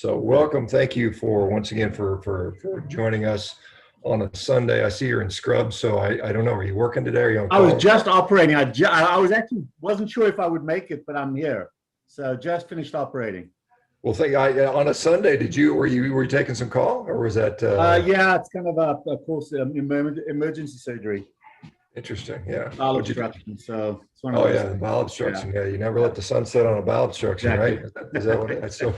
So welcome. Thank you for once again for joining us on a Sunday. I see you're in scrubs, so I don't know. Are you working today? Or are you on I call? was just operating. I was actually wasn't sure if I would make it, but I'm here. So just finished operating. Well, on a Sunday, were you taking some call, or was that? Yeah, it's kind of of course, emergency surgery. Interesting. Yeah. Bowel obstruction. So it's one of Oh those yeah, things. bowel obstruction. Yeah, you never let the sun set on a bowel obstruction, Exactly. right? Is that what it is? So,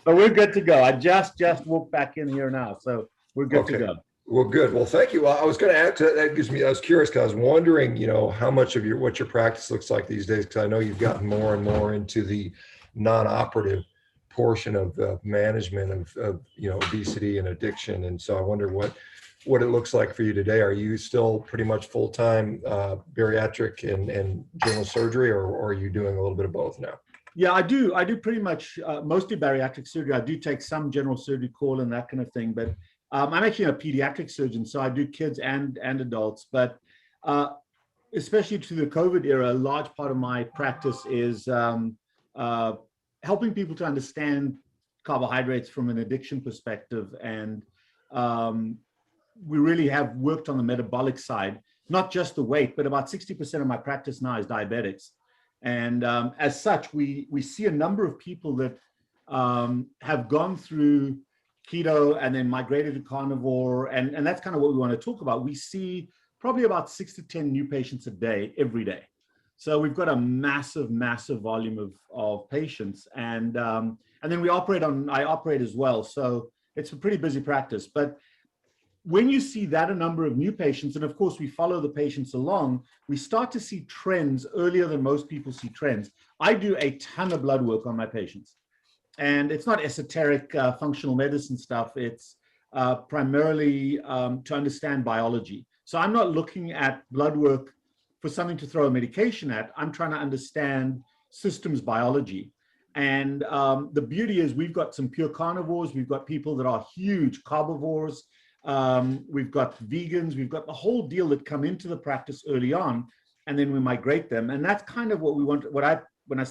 but we're good to go. I just walked back in here now, so we're good to go. Well, good. Well, thank you. Well, I was going to add to that. I was curious because I was wondering, how much of what your practice looks like these days, because I know you've gotten more and more into the non-operative portion of management of obesity and addiction. And so I wonder what it looks like for you today. Are you still pretty much full-time bariatric and general surgery, or are you doing a little bit of both now? Yeah, I do pretty much mostly bariatric surgery. I do take some general surgery call and that kind of thing, but I'm actually a pediatric surgeon, so I do kids and adults. But especially to the COVID era, a large part of my practice is helping people to understand carbohydrates from an addiction perspective. And we really have worked on the metabolic side, not just the weight, but about 60% of my practice now is diabetics. And as such, we see a number of people that have gone through keto and then migrated to carnivore. And that's kind of what we want to talk about. We see probably about 6 to 10 new patients a day, every day. So we've got a massive volume of patients. And then I operate as well. So it's a pretty busy practice. But when you see that a number of new patients, and of course we follow the patients along, we start to see trends earlier than most people see trends. I do a ton of blood work on my patients. And it's not esoteric functional medicine stuff. It's primarily to understand biology. So I'm not looking at blood work for something to throw a medication at. I'm trying to understand systems biology. And the beauty is we've got some pure carnivores. We've got people that are huge carbivores. We've got vegans. We've got the whole deal that come into the practice early on, and then we migrate them. And that's kind of what we want. When I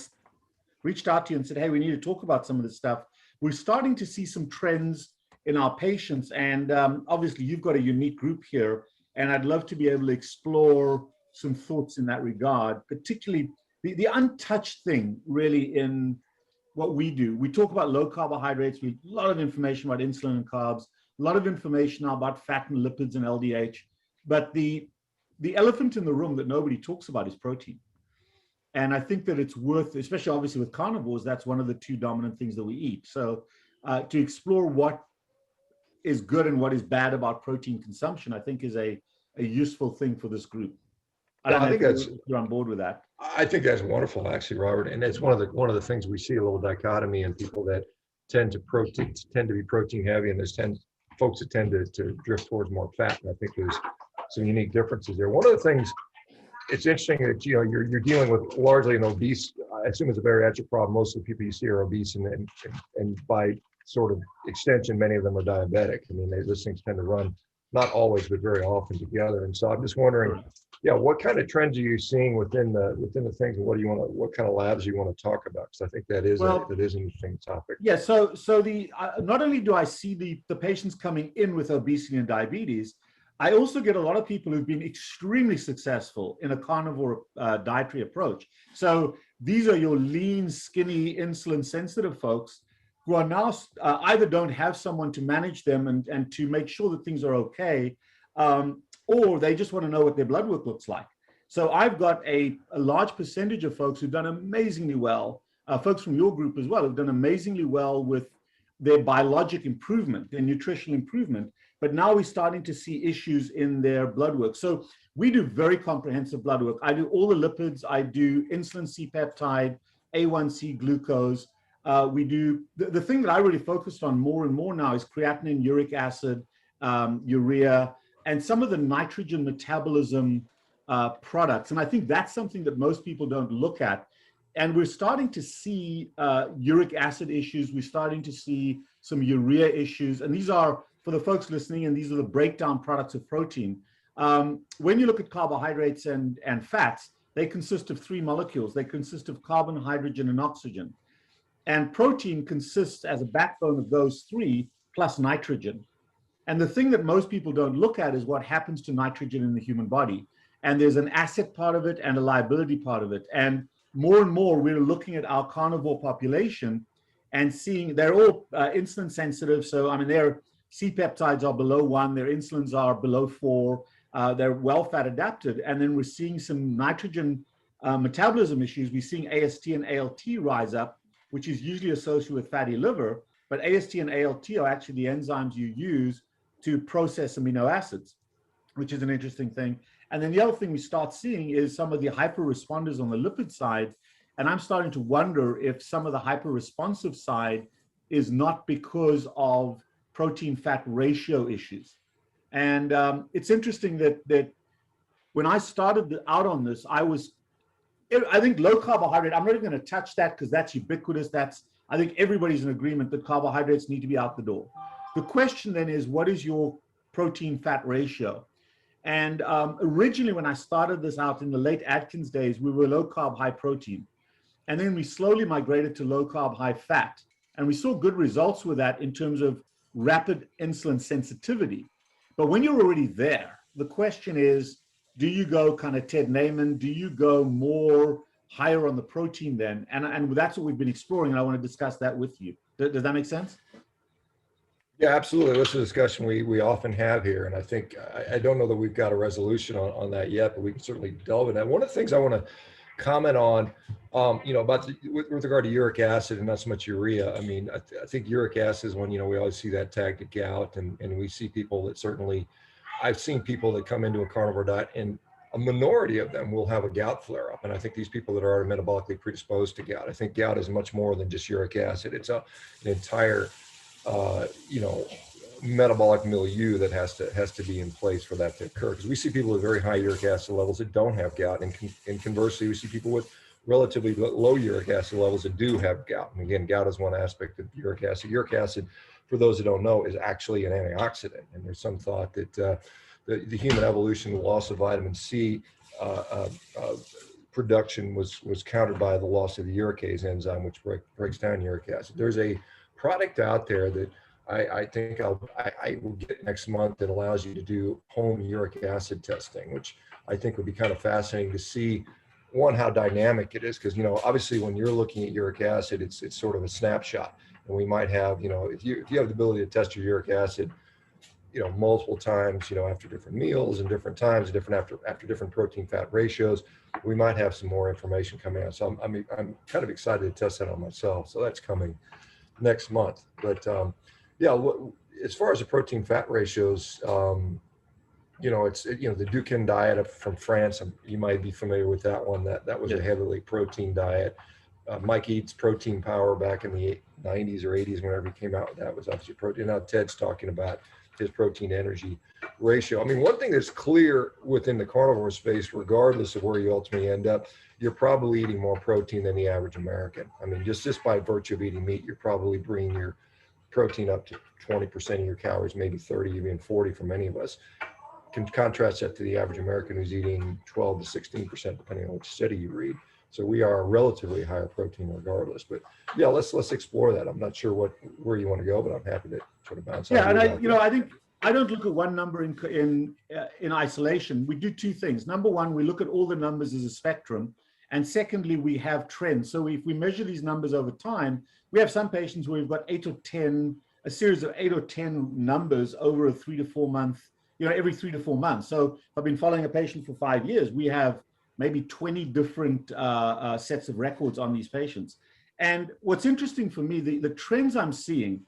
reached out to you and said, hey, we need to talk about some of this stuff, we're starting to see some trends in our patients. And obviously you've got a unique group here, and I'd love to be able to explore some thoughts in that regard, particularly the untouched thing really in what we do. We talk about low carbohydrates, a lot of information about insulin and carbs, a lot of information now about fat and lipids and LDH, but the elephant in the room that nobody talks about is protein. And I think that it's worth, especially obviously with carnivores, that's one of the two dominant things that we eat. So to explore what is good and what is bad about protein consumption, I think is a useful thing for this group. I think you're on board with that. I think that's wonderful, actually, Robert. And it's one of the things we see, a little dichotomy in people that tend to be protein heavy, and there's folks that tend to drift towards more fat. And I think there's some unique differences there. One of the things, it's interesting that you're dealing with largely an obese. I assume it's a bariatric problem. Most of the people you see are obese, and by sort of extension, many of them are diabetic. I mean, those things tend to run, not always, but very often together. And so I'm just wondering, what kind of trends are you seeing within the things, and what kind of labs you want to talk about? Because I think that is an interesting topic. Yeah. So not only do I see the patients coming in with obesity and diabetes, I also get a lot of people who've been extremely successful in a carnivore dietary approach. So these are your lean, skinny, insulin-sensitive folks who are now either don't have someone to manage them and to make sure that things are okay, or they just want to know what their blood work looks like. So I've got a large percentage of folks who've done amazingly well, folks from your group as well, who've done amazingly well with their biologic improvement, their nutritional improvement, but now we're starting to see issues in their blood work. So we do very comprehensive blood work. I do all the lipids. I do insulin, C-peptide, A1C, glucose. We do, the thing that I really focused on more and more now is creatinine, uric acid, urea, and some of the nitrogen metabolism products. And I think that's something that most people don't look at. And we're starting to see uric acid issues. We're starting to see some urea issues. And these are, for the folks listening, and these are the breakdown products of protein. When you look at carbohydrates and fats, they consist of 3 molecules. They consist of carbon, hydrogen, and oxygen. And protein consists as a backbone of those three plus nitrogen. And the thing that most people don't look at is what happens to nitrogen in the human body. And there's an asset part of it and a liability part of it. And more, we're looking at our carnivore population and seeing they're all insulin sensitive. So, I mean, their C-peptides are below 1, their insulins are below 4, they're well fat adapted. And then we're seeing some nitrogen metabolism issues. We're seeing AST and ALT rise up, which is usually associated with fatty liver. But AST and ALT are actually the enzymes you use to process amino acids, which is an interesting thing. And then the other thing we start seeing is some of the hyper-responders on the lipid side. And I'm starting to wonder if some of the hyper-responsive side is not because of protein-fat ratio issues. And it's interesting that when I started out on this, I think low carbohydrate, I'm not even going to touch that because that's ubiquitous. I think everybody's in agreement that carbohydrates need to be out the door. The question then is, what is your protein-fat ratio? And originally, when I started this out in the late Atkins days, we were low carb, high protein. And then we slowly migrated to low carb, high fat. And we saw good results with that in terms of rapid insulin sensitivity. But when you're already there, the question is, do you go kind of Ted Naiman? Do you go more higher on the protein then? And that's what we've been exploring. And I want to discuss that with you. Does that make sense? Yeah, absolutely. This is a discussion we often have here. And I think, I don't know that we've got a resolution on that yet, but we can certainly delve in that. One of the things I want to comment on, about with regard to uric acid and not so much urea. I mean, I think uric acid is one, we always see that tagged to gout, and we see people that certainly, I've seen people that come into a carnivore diet and a minority of them will have a gout flare up. And I think these people that are metabolically predisposed to gout, I think gout is much more than just uric acid. It's an entire, metabolic milieu that has to be in place for that to occur. Because we see people with very high uric acid levels that don't have gout, and conversely, we see people with relatively low uric acid levels that do have gout. And again, gout is one aspect of uric acid. Uric acid, for those that don't know, is actually an antioxidant. And there's some thought that the human evolution, the loss of vitamin C production was countered by the loss of the uricase enzyme, which breaks down uric acid. There's a product out there that I think I will get next month that allows you to do home uric acid testing, which I think would be kind of fascinating to see, one, how dynamic it is. Because, obviously when you're looking at uric acid, it's sort of a snapshot. And we might have, if you have the ability to test your uric acid, multiple times, after different meals and different times, after different protein fat ratios, we might have some more information coming out. So I'm kind of excited to test that on myself. So that's coming next month. But as far as the protein fat ratios, it's the Duquesne diet from France. You might be familiar with that one. That was a heavily protein diet. Mike Eats Protein Power back in the 90s or 80s, whenever he came out with that, was obviously protein. Now Ted's talking about his protein energy ratio. I mean, one thing that's clear within the carnivore space, regardless of where you ultimately end up, you're probably eating more protein than the average American. I mean, just by virtue of eating meat, you're probably bringing your protein up to 20% of your calories, maybe 30, even 40 for many of us. Can contrast that to the average American who's eating 12 to 16%, depending on which study you read. So we are relatively higher protein regardless. But yeah, let's explore that. I'm not sure where you want to go, but I'm happy to sort of bounce. Yeah, and I think I don't look at one number in isolation. We do two things. Number one, we look at all the numbers as a spectrum, and secondly, we have trends. So if we measure these numbers over time, we have some patients where we've got a series of 8 or 10 numbers over a 3 to 4 month, every 3 to 4 months. So if I've been following a patient for 5 years, we have maybe 20 different sets of records on these patients. And what's interesting for me, the trends I'm seeing,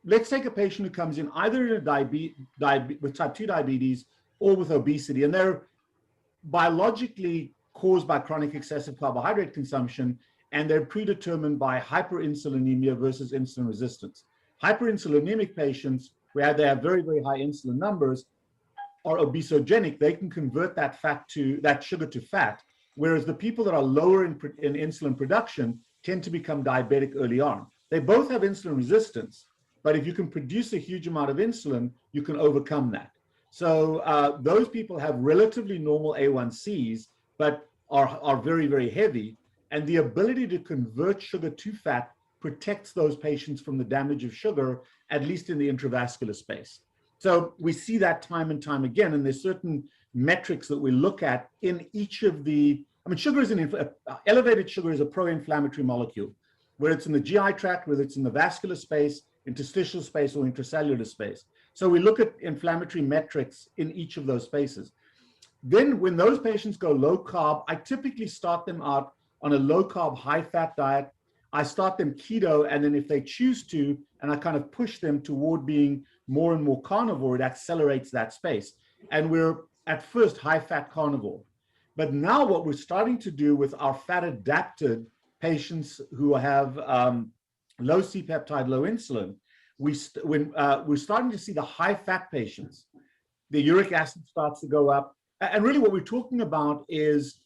let's take a patient who comes in either with type 2 diabetes or with obesity, and they're biologically caused by chronic excessive carbohydrate consumption, and they're predetermined by hyperinsulinemia versus insulin resistance. Hyperinsulinemic patients, where they have very, very high insulin numbers, are obesogenic. They can convert that sugar to fat, whereas the people that are lower in insulin production tend to become diabetic early on. They both have insulin resistance, but if you can produce a huge amount of insulin, you can overcome that. So those people have relatively normal A1Cs, but are very, very heavy. And the ability to convert sugar to fat protects those patients from the damage of sugar, at least in the intravascular space. So we see that time and time again, and there's certain metrics that we look at in each of the, I mean, sugar is elevated sugar is a pro-inflammatory molecule, whether it's in the GI tract, whether it's in the vascular space, interstitial space, or intracellular space. So we look at inflammatory metrics in each of those spaces. Then when those patients go low carb, I typically start them out on a low carb, high fat diet. I start them keto, and then if they choose to, and I kind of push them toward being more and more carnivore, it accelerates that space. And we're at first high fat carnivore. But now what we're starting to do with our fat adapted patients who have low C-peptide, low insulin, we're starting to see the high fat patients, the uric acid starts to go up. And really what we're talking about is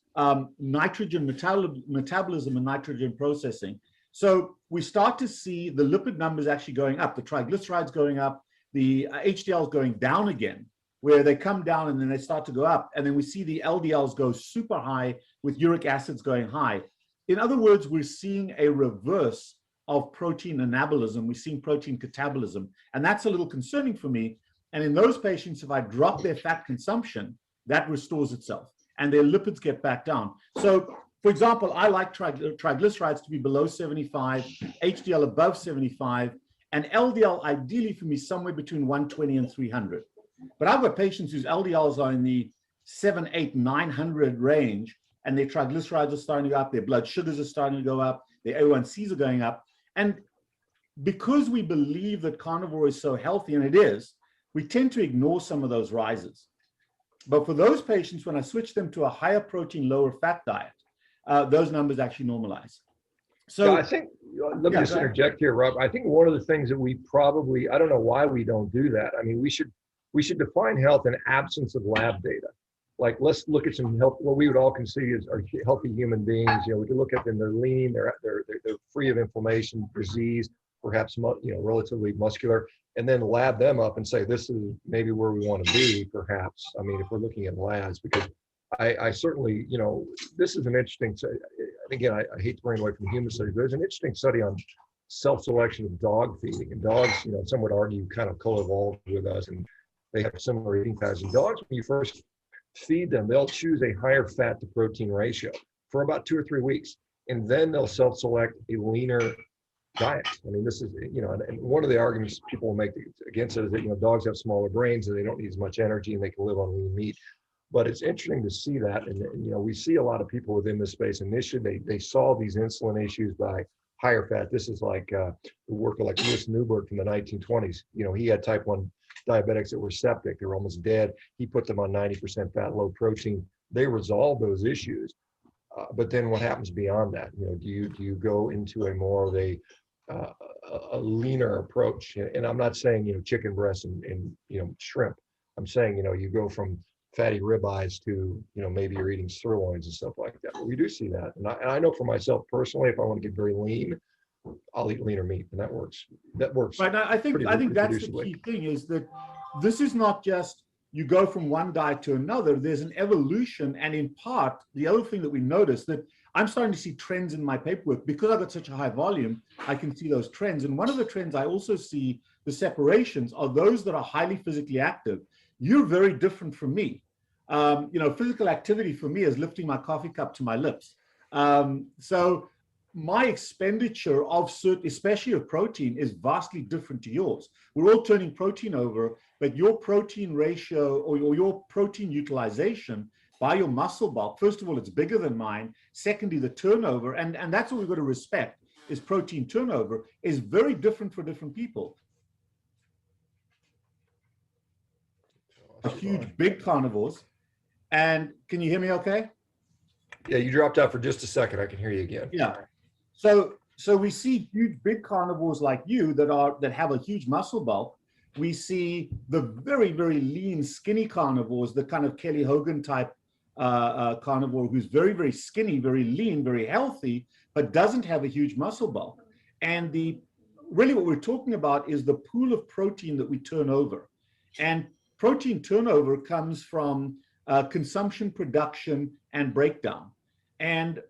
nitrogen metabolism and nitrogen processing. So we start to see the lipid numbers actually going up, the triglycerides going up, the HDLs going down again, where they come down and then they start to go up. And then we see the LDLs go super high with uric acids going high. In other words, we're seeing a reverse of protein anabolism. We're seeing protein catabolism. And that's a little concerning for me. And in those patients, if I drop their fat consumption, that restores itself and their lipids get back down. So for example, I like triglycerides to be below 75, HDL above 75, and LDL ideally for me somewhere between 120 and 300. But I've got patients whose LDLs are in the 7, 8, 900 range, and their triglycerides are starting to go up, their blood sugars are starting to go up, their A1Cs are going up. And because we believe that carnivore is so healthy, and it is, we tend to ignore some of those rises. But for those patients, when I switch them to a higher protein, lower fat diet, those numbers actually normalize. So yeah, I think, let me just interject here, Rob. I think one of the things that we probably, I don't know why we don't do that. I mean, we should define health in absence of lab data. Like, let's look at some health, what we would all consider as are healthy human beings. You know, we can look at them, they're lean, they're free of inflammation, disease, perhaps, you know, relatively muscular, and then lab them up and say, this is maybe where we want to be, perhaps. I mean, if we're looking at labs, because I certainly, you know, this is an interesting, and again, I hate to bring away from human studies, but there's an interesting study on self-selection of dog feeding. And dogs, you know, some would argue kind of co-evolved with us, and they have similar eating patterns. And dogs, when you first feed them, they'll choose a higher fat to protein ratio for about 2 or 3 weeks. And then they'll self-select a leaner diet. I mean, this is, you know, and one of the arguments people will make against it is that, you know, dogs have smaller brains and they don't need as much energy and they can live on lean meat. But it's interesting to see that. And, you know, we see a lot of people within this space initially, they solve these insulin issues by higher fat. This is like the work of like Louis Newberg from the 1920s. You know, he had type 1 diabetics that were septic. They were almost dead. He put them on 90% fat, low protein. They resolved those issues. But then what happens beyond that? You know, do you go into a more of a leaner approach? And I'm not saying, you know, chicken breasts and you know, shrimp. I'm saying, you know, you go from fatty ribeyes to, you know, maybe you're eating sirloins and stuff like that. But we do see that. And I know for myself personally, if I want to get very lean, I'll eat leaner meat, and that works. That works. Right. Now, I think that's the key thing, is that this is not just you go from one diet to another. There's an evolution, and in part, the other thing that we notice that I'm starting to see trends in my paperwork because I've got such a high volume. I can see those trends, and one of the trends I also see, the separations, are those that are highly physically active. You're very different from me. You know, physical activity for me is lifting my coffee cup to my lips. So my expenditure of certain, especially of protein, is vastly different to yours. We're all turning protein over, but your protein ratio or your protein utilization by your muscle bulk, first of all, it's bigger than mine. Secondly, the turnover, and that's what we've got to respect, is protein turnover is very different for different people. Huge, big carnivores. And can you hear me okay? Yeah, you dropped out for just a second. I can hear you again. Yeah. So we see huge, big carnivores like you that have a huge muscle bulk. We see the very, very lean, skinny carnivores, the kind of Kelly Hogan type carnivore who's very, very skinny, very lean, very healthy, but doesn't have a huge muscle bulk. And really what we're talking about is the pool of protein that we turn over. And protein turnover comes from consumption, production, and breakdown. And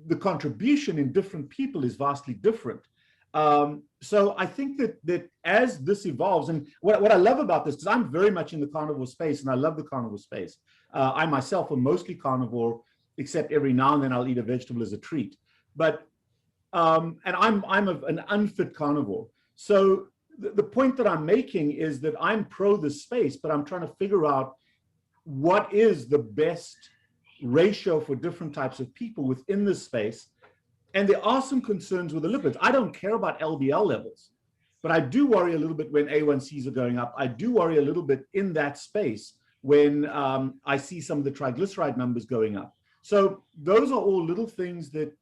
the contribution in different people is vastly different. So I think that as this evolves, and what I love about this, because I'm very much in the carnivore space and I love the carnivore space. I myself am mostly carnivore, except every now and then I'll eat a vegetable as a treat. But and I'm an unfit carnivore. So the point that I'm making is that I'm pro this space, but I'm trying to figure out what is the best ratio for different types of people within this space. And there are some concerns with the lipids. I don't care about LDL levels, but I do worry a little bit when A1Cs are going up. I do worry a little bit in that space when I see some of the triglyceride numbers going up. So those are all little things that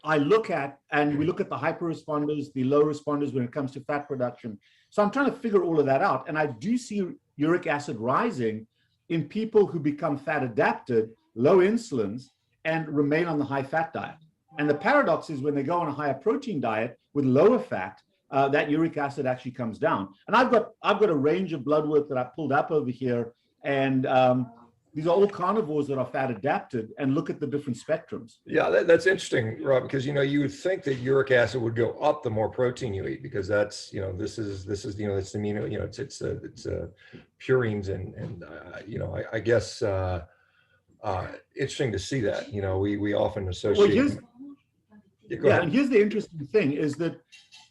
I look at, and we look at the hyper responders, the low responders when it comes to fat production. So I'm trying to figure all of that out. And I do see uric acid rising in people who become fat adapted, low insulins, and remain on the high fat diet. And the paradox is when they go on a higher protein diet with lower fat, that uric acid actually comes down. And I've got a range of blood work that I pulled up over here, and these are all carnivores that are fat adapted, and look at the different spectrums. Yeah, that's interesting, Rob, because you would think that uric acid would go up the more protein you eat, because that's this is it's the amino, it's purines and I guess interesting to see that. We often associate. Well, and here's the interesting thing is that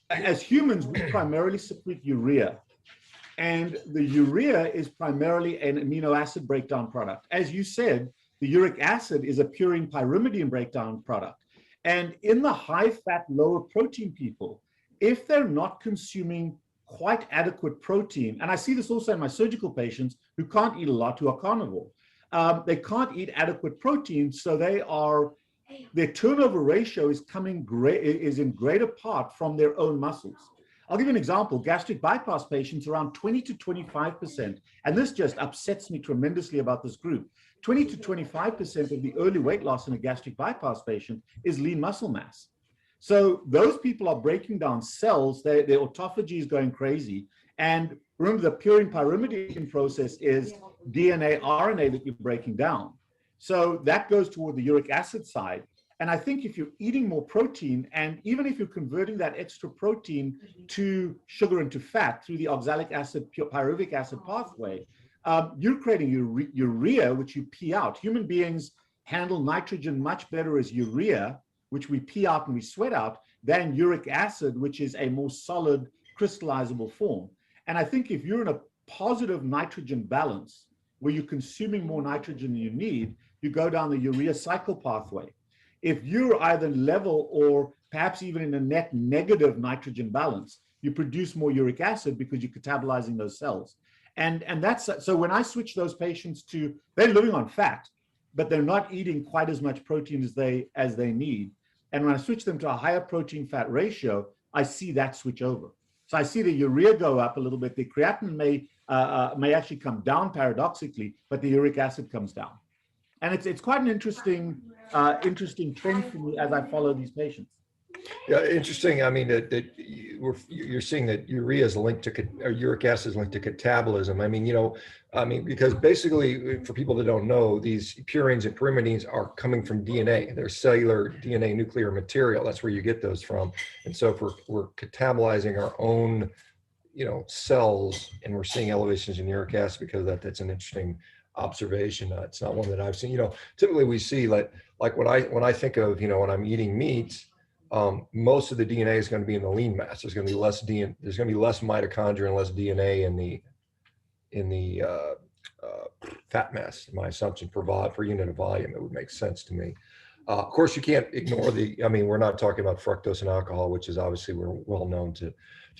as humans, we primarily secrete urea. And the urea is primarily an amino acid breakdown product. As you said, the uric acid is a purine pyrimidine breakdown product. And in the high fat, lower protein people, if they're not consuming quite adequate protein, and I see this also in my surgical patients who can't eat a lot, who are carnivore, they can't eat adequate protein, so their turnover ratio is in greater part from their own muscles. I'll give you an example. Gastric bypass patients, around 20 to 25%, and this just upsets me tremendously about this group. 20 to 25% of the early weight loss in a gastric bypass patient is lean muscle mass. So those people are breaking down cells, their autophagy is going crazy. And remember, the purine pyrimidine process is DNA, RNA that you're breaking down. So that goes toward the uric acid side. And I think if you're eating more protein, and even if you're converting that extra protein to sugar and to fat through the oxalic acid, pyruvic acid pathway, you're creating urea, which you pee out. Human beings handle nitrogen much better as urea, which we pee out and we sweat out, than uric acid, which is a more solid crystallizable form. And I think if you're in a positive nitrogen balance, where you're consuming more nitrogen than you need, you go down the urea cycle pathway. If you're either level or perhaps even in a net negative nitrogen balance, you produce more uric acid because you're catabolizing those cells. And that's, so when I switch those patients to, they're living on fat, but they're not eating quite as much protein as they need. And when I switch them to a higher protein fat ratio, I see that switch over. So I see the urea go up a little bit. The creatinine may actually come down paradoxically, but the uric acid comes down. And it's quite an interesting trend for me as I follow these patients. Yeah, interesting. I mean, you're seeing that urea is linked to, or uric acid is linked to catabolism. I mean, because basically, for people that don't know, these purines and pyrimidines are coming from DNA. They're cellular DNA nuclear material. That's where you get those from. And so if we're catabolizing our own, cells, and we're seeing elevations in uric acid because of that, that's an interesting observation. It's not one that I've seen. Typically we see like when I think of, when I'm eating meats, most of the DNA is going to be in the lean mass. There's going to be less DNA. There's going to be less mitochondria and less DNA in the fat mass. My assumption for unit of volume, it would make sense to me. Of course, you can't ignore we're not talking about fructose and alcohol, which is obviously we're well known to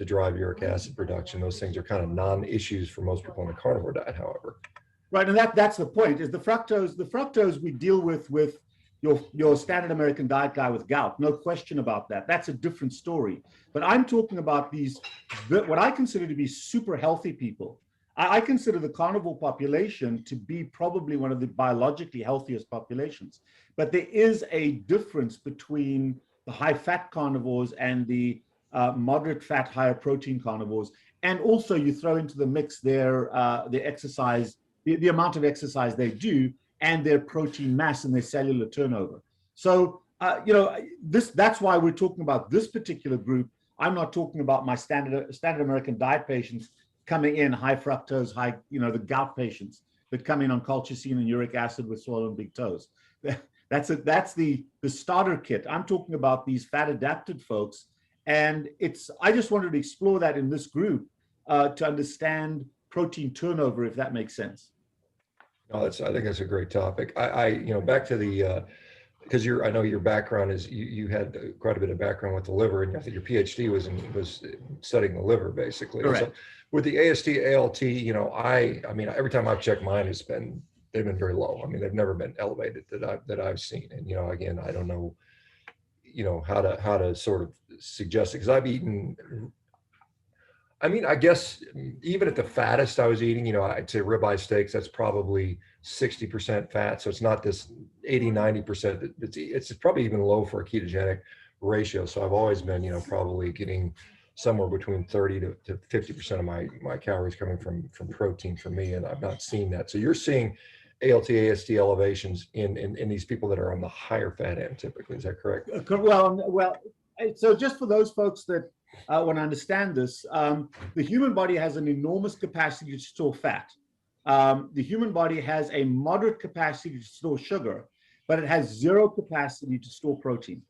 drive uric acid production. Those things are kind of non-issues for most people on the carnivore diet, however. Right, and that's the point. Is the fructose we deal with your standard American diet guy with gout, no question about that. That's a different story. But I'm talking about what I consider to be super healthy people. I consider the carnivore population to be probably one of the biologically healthiest populations. But there is a difference between the high fat carnivores and the moderate fat, higher protein carnivores. And also you throw into the mix their exercise, the amount of exercise they do, and their protein mass and their cellular turnover. So that's why we're talking about this particular group. I'm not talking about my standard American diet patients coming in high fructose, the gout patients that come in on colchicine and uric acid with swollen big toes. That's the starter kit. I'm talking about these fat adapted folks. And I just wanted to explore that in this group to understand protein turnover, if that makes sense. No, I think that's a great topic. Back to the, because I know your background is you had quite a bit of background with the liver, and I think your PhD was studying the liver basically. Correct. So with the AST, ALT, I mean, every time I've checked mine, they've been very low. I mean, they've never been elevated that I've seen. And again, I don't know, how to sort of suggest it, because I've eaten. I mean, I guess even at the fattest I was eating, I'd say ribeye steaks, that's probably 60% fat. So it's not this 80, 90%. It's probably even low for a ketogenic ratio. So I've always been, probably getting somewhere between 30 to 50% of my calories coming from protein for me. And I've not seen that. So you're seeing ALT, AST elevations in these people that are on the higher fat end typically. Is that correct? Well, so just for those folks that want to understand this, the human body has an enormous capacity to store fat. The human body has a moderate capacity to store sugar, but it has zero capacity to store protein.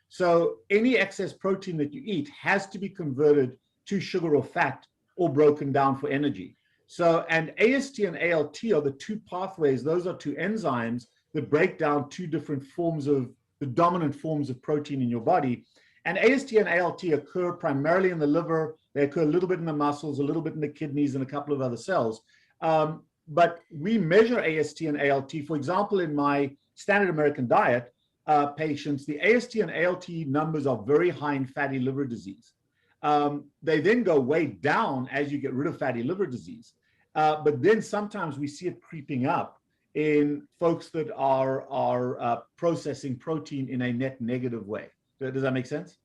So any excess protein that you eat has to be converted to sugar or fat or broken down for energy. So, and AST and ALT are the two pathways. Those are two enzymes that break down two different forms of the dominant forms of protein in your body. And AST and ALT occur primarily in the liver. They occur a little bit in the muscles, a little bit in the kidneys, and a couple of other cells. But we measure AST and ALT. For example, in my standard American diet patients, the AST and ALT numbers are very high in fatty liver disease. They then go way down as you get rid of fatty liver disease. But then sometimes we see it creeping up in folks that are processing protein in a net negative way. Does that make sense?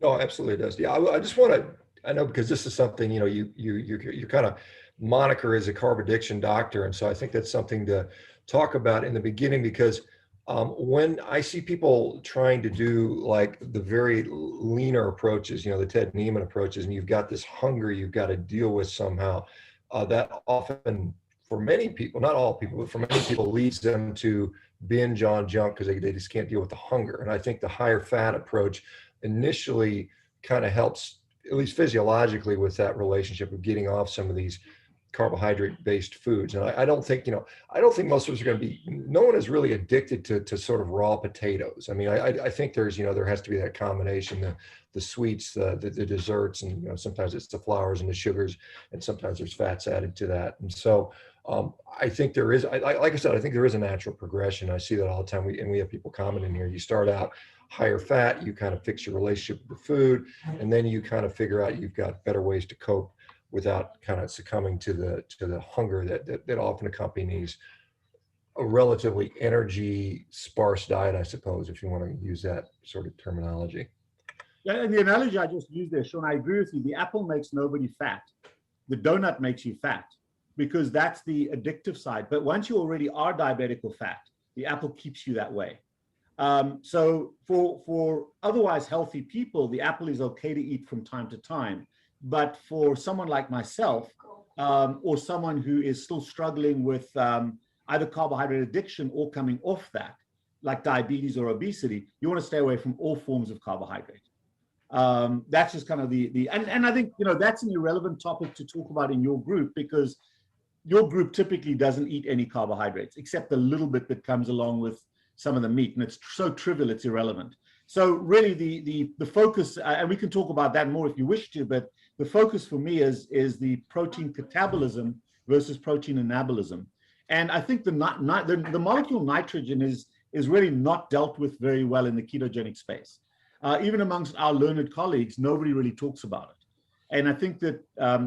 No, absolutely it does. Yeah, I just want to, I know, because this is something, your kind of moniker is a carb addiction doctor. And so I think that's something to talk about in the beginning, because when I see people trying to do like the very leaner approaches, the Ted Neiman approaches, and you've got this hunger you've got to deal with somehow, that often for many people, not all people, but for many people leads them to binge on junk because they just can't deal with the hunger. And I think the higher fat approach initially kind of helps, at least physiologically, with that relationship of getting off some of these carbohydrate-based foods. And I don't think, I don't think most of us are going to be, no one is really addicted to sort of raw potatoes. I mean, I think there's, there has to be that combination, the sweets, the desserts, and, sometimes it's the flours and the sugars, and sometimes there's fats added to that. And so I think there is, like I said, I think there is a natural progression. I see that all the time. We have people commenting here. You start out higher fat, you kind of fix your relationship with the food, and then you kind of figure out you've got better ways to cope without kind of succumbing to the hunger that often accompanies a relatively energy sparse diet, I suppose, if you want to use that sort of terminology. Yeah, and the analogy I just used there, Shawn, I agree with you. The apple makes nobody fat. The donut makes you fat, because that's the addictive side. But once you already are diabetic or fat, the apple keeps you that way. So for otherwise healthy people, the apple is okay to eat from time to time. But for someone like myself, or someone who is still struggling with either carbohydrate addiction or coming off that, like diabetes or obesity, you want to stay away from all forms of carbohydrate. That's just kind of and I think, that's an irrelevant topic to talk about in your group, because your group typically doesn't eat any carbohydrates, except the little bit that comes along with some of the meat. And it's so trivial, it's irrelevant. So really the focus, and we can talk about that more if you wish to, but the focus for me is the protein catabolism versus protein anabolism. And I think the molecule nitrogen is really not dealt with very well in the ketogenic space. Even amongst our learned colleagues, nobody really talks about it. And I think that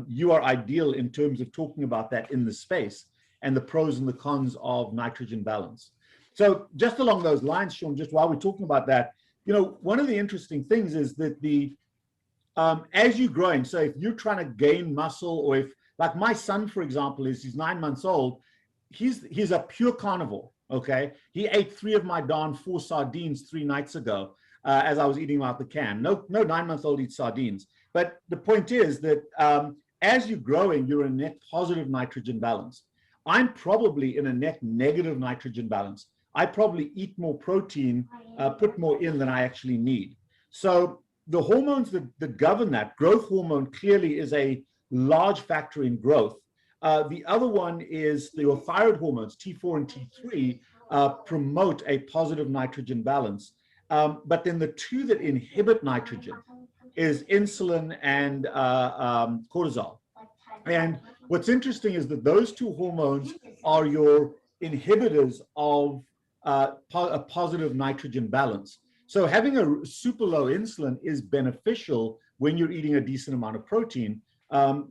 you are ideal in terms of talking about that in the space and the pros and the cons of nitrogen balance. So just along those lines, Shawn, just while we're talking about that, one of the interesting things is that as you're growing, so if you're trying to gain muscle, or if, like my son, for example, he's 9 months old, he's a pure carnivore, Okay. He ate 3 of my darn 4 sardines 3 nights ago as I was eating them out the can. No 9-month-old eats sardines. But the point is that as you're growing, you're in a net positive nitrogen balance. I'm probably in a net negative nitrogen balance. I probably eat more protein, put more in than I actually need. So the hormones that govern that, growth hormone clearly is a large factor in growth. The other one is your thyroid hormones, T4 and T3, promote a positive nitrogen balance. But then the two that inhibit nitrogen is insulin and cortisol. And what's interesting is that those two hormones are your inhibitors of a positive nitrogen balance. So having a super low insulin is beneficial when you're eating a decent amount of protein,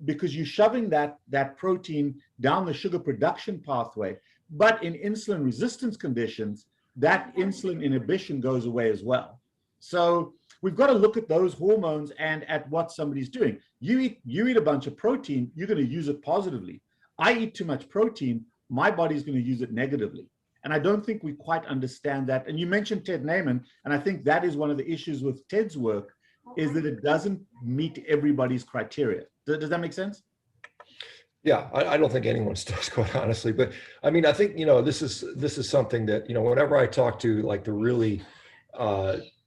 because you're shoving that protein down the sugar production pathway. But in insulin resistance conditions, that insulin inhibition goes away as well. So we've got to look at those hormones and at what somebody's doing. You eat a bunch of protein, you're going to use it positively. I eat too much protein, my body's going to use it negatively. And I don't think we quite understand that. And you mentioned Ted Naiman, and I think that is one of the issues with Ted's work, is that it doesn't meet everybody's criteria. Does that make sense? Yeah, I don't think anyone's does, quite honestly. But I mean, I think, this is something that, whenever I talk to like the really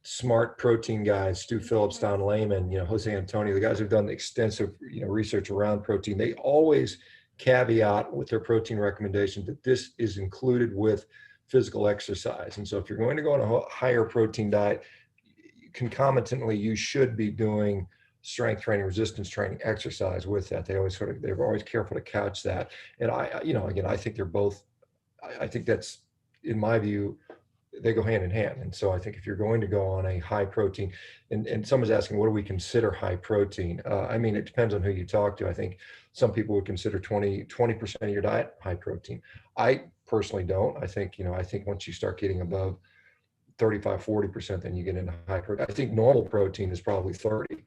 smart protein guys, Stu Phillips, Don Layman, Jose Antonio, the guys who've done extensive, research around protein, they always caveat with their protein recommendation that this is included with physical exercise. And so if you're going to go on a higher protein diet, concomitantly, you should be doing strength training, resistance training, exercise with that. They're always careful to couch that. And again, I think they're both, I think that's, in my view, they go hand in hand. And so I think if you're going to go on a high protein, and someone's asking, what do we consider high protein? I mean, it depends on who you talk to. I think some people would consider 20% of your diet high protein. I personally don't. I think, I think once you start getting above 35, 40%, then you get into high protein. I think normal protein is probably 30.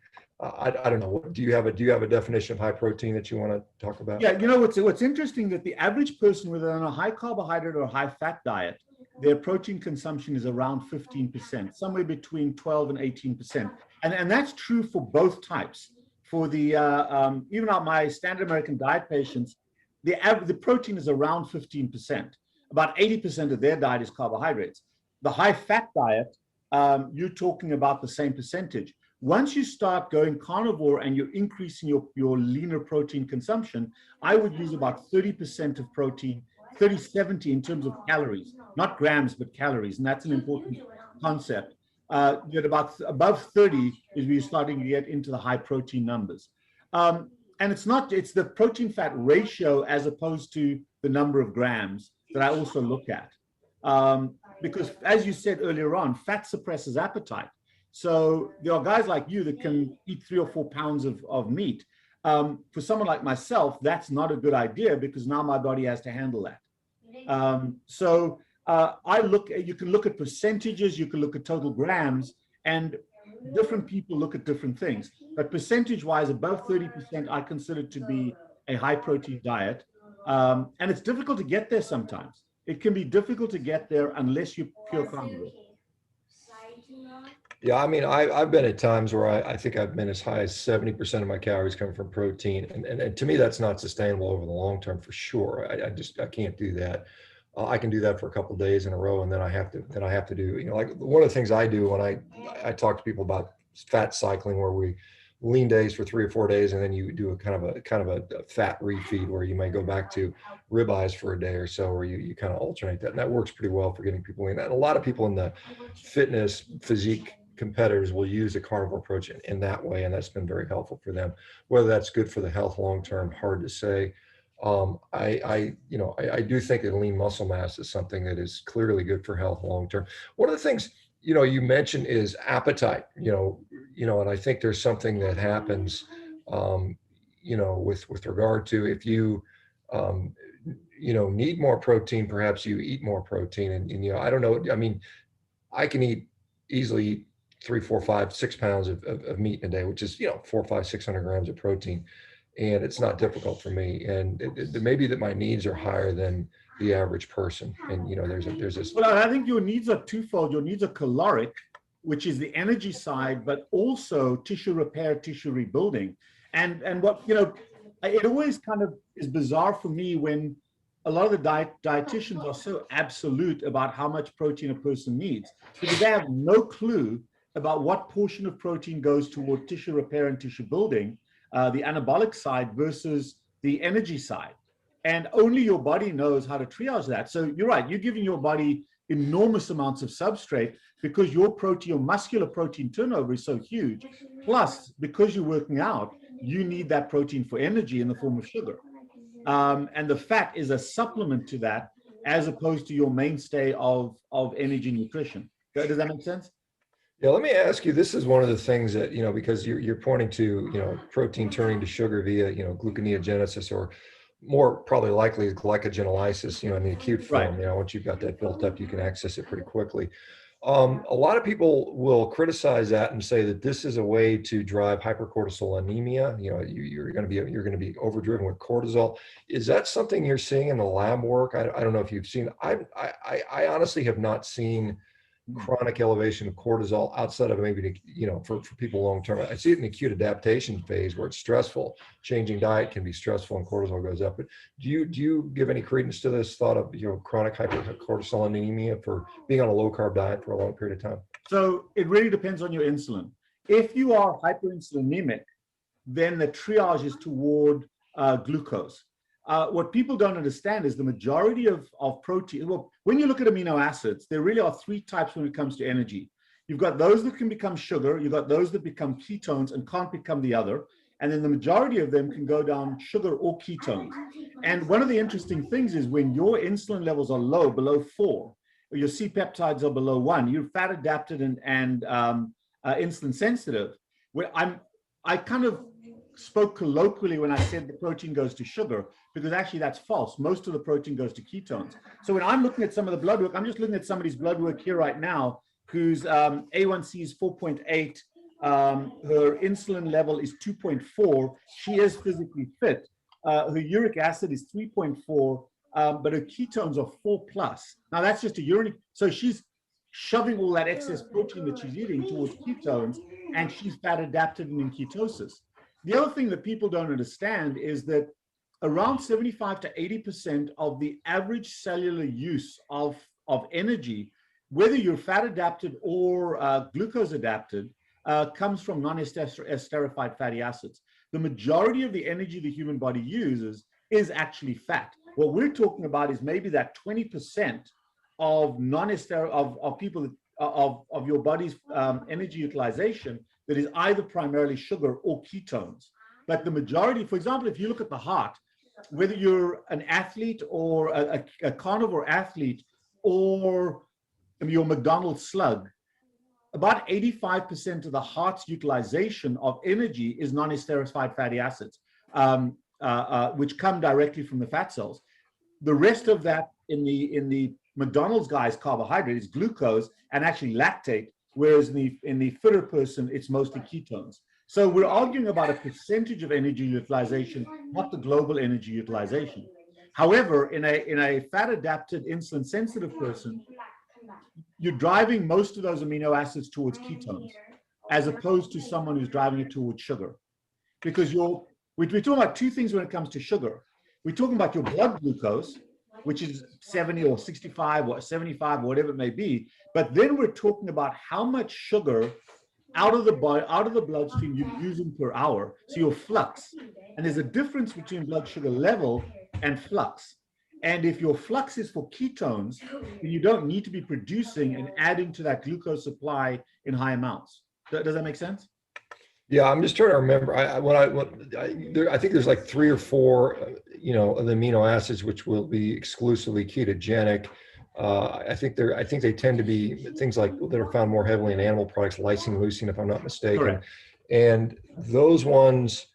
I don't know. Do you have a definition of high protein that you want to talk about? Yeah, what's interesting that the average person, whether on a high carbohydrate or high fat diet, their protein consumption is around 15%, somewhere between 12 and 18%. And that's true for both types. For the, even on my standard American diet patients, the protein is around 15%. About 80% of their diet is carbohydrates. The high fat diet, you're talking about the same percentage. Once you start going carnivore and you're increasing your leaner protein consumption, I would use about 30% of protein, 30-70 in terms of calories, not grams, but calories. And that's an important concept. At about above 30 is where you're starting to get into the high protein numbers. And it's the protein fat ratio as opposed to the number of grams that I also look at. Because as you said earlier on, fat suppresses appetite. So there are guys like you that can eat 3 or 4 pounds of meat. For someone like myself, that's not a good idea because now my body has to handle that. You can look at percentages, you can look at total grams, and different people look at different things. But percentage-wise, above 30%, I consider to be a high-protein diet. And it's difficult to get there sometimes. It can be difficult to get there unless you're pure carnivore. Yeah, I mean, I've been at times where I think I've been as high as 70% of my calories come from protein. And to me, that's not sustainable over the long term for sure. I can't do that. I can do that for a couple of days in a row, and then I have to do, like one of the things I do when I talk to people about fat cycling, where we lean days for 3 or 4 days, and then you do a kind of a fat refeed where you may go back to ribeyes for a day or so, where you kind of alternate that. And that works pretty well for getting people in. And a lot of people in the fitness physique competitors will use a carnivore approach in that way, and that's been very helpful for them. Whether that's good for the health long term, hard to say. I do think that lean muscle mass is something that is clearly good for health long term. One of the things you mentioned is appetite. And I think there's something that happens with regard to if you need more protein, perhaps you eat more protein, and I don't know. I mean, I can easily eat 3, 4, 5, 6 pounds of meat in a day, which is 4, 5, 600 grams of protein, and it's not difficult for me. And it may be that my needs are higher than the average person. And, you know, there's this. Well, I think your needs are twofold. Your needs are caloric, which is the energy side, but also tissue repair, tissue rebuilding. And what, you know, it always kind of is bizarre for me when a lot of the dietitians are so absolute about how much protein a person needs, because they have no clue about what portion of protein goes toward tissue repair and tissue building, the anabolic side versus the energy side. And only your body knows how to triage that. So you're right, you're giving your body enormous amounts of substrate because your protein, your muscular protein turnover is so huge. Plus, because you're working out, you need that protein for energy in the form of sugar. And the fat is a supplement to that, as opposed to your mainstay of energy nutrition. Does that make sense? Yeah, let me ask you, this is one of the things that, you know, because you're pointing to, you know, protein turning to sugar via, you know, gluconeogenesis, or more probably likely glycogenolysis, you know, in the acute form. Right. You know, once you've got that built up, you can access it pretty quickly. A lot of people will criticize that and say that this is a way to drive hypercortisolemia. You know, you're going to be overdriven with cortisol. Is that something you're seeing in the lab work? I don't know if you've seen. I honestly have not seen chronic elevation of cortisol outside of maybe, you know, for people long term. I see it in the acute adaptation phase where it's stressful. Changing diet can be stressful and cortisol goes up. But do you give any credence to this thought of, you know, chronic hypercortisolemia for being on a low carb diet for a long period of time? So it really depends on your insulin. If you are hyperinsulinemic, then the triage is toward glucose. What people don't understand is the majority of protein. Well, when you look at amino acids, there really are three types when it comes to energy. You've got those that can become sugar, you've got those that become ketones and can't become the other, and then the majority of them can go down sugar or ketones. And one of the interesting things is when your insulin levels are low, below 4, or your C-peptides are below 1, you're fat adapted and insulin sensitive. Where I kind of spoke colloquially when I said the protein goes to sugar, because actually that's false. Most of the protein goes to ketones. So when I'm looking at some of the blood work, I'm just looking at somebody's blood work here right now, whose A1C is 4.8, her insulin level is 2.4. She is physically fit. Her uric acid is 3.4, but her ketones are 4+. Now that's just a urine. So she's shoving all that excess protein that she's eating towards ketones, and she's fat adapted and in ketosis. The other thing that people don't understand is that around 75 to 80% of the average cellular use of energy, whether you're fat adapted or glucose adapted, comes from non-esterified fatty acids. The majority of the energy the human body uses is actually fat. What we're talking about is maybe that 20% of people of your body's energy utilization that is either primarily sugar or ketones. But the majority, for example, if you look at the heart, whether you're an athlete or a carnivore athlete or your McDonald's slug, about 85% of the heart's utilization of energy is non-esterified fatty acids, which come directly from the fat cells. The rest of that in the McDonald's guy's carbohydrate is glucose and actually lactate, whereas in the fitter person, it's mostly ketones. So we're arguing about a percentage of energy utilization, not the global energy utilization. However, in a fat-adapted, insulin-sensitive person, you're driving most of those amino acids towards ketones, as opposed to someone who's driving it towards sugar. Because we're talking about two things when it comes to sugar. We're talking about your blood glucose, which is 70 or 65 or 75, or whatever it may be. But then we're talking about how much sugar out of the body, out of the bloodstream you're using per hour. So your flux. And there's a difference between blood sugar level and flux. And if your flux is for ketones, then you don't need to be producing and adding to that glucose supply in high amounts. Does that make sense? Yeah, I'm just trying to remember. I think there's like 3 or 4, you know, of the amino acids which will be exclusively ketogenic. I think they tend to be things like that are found more heavily in animal products, lysine, leucine, if I'm not mistaken. Correct. And those ones,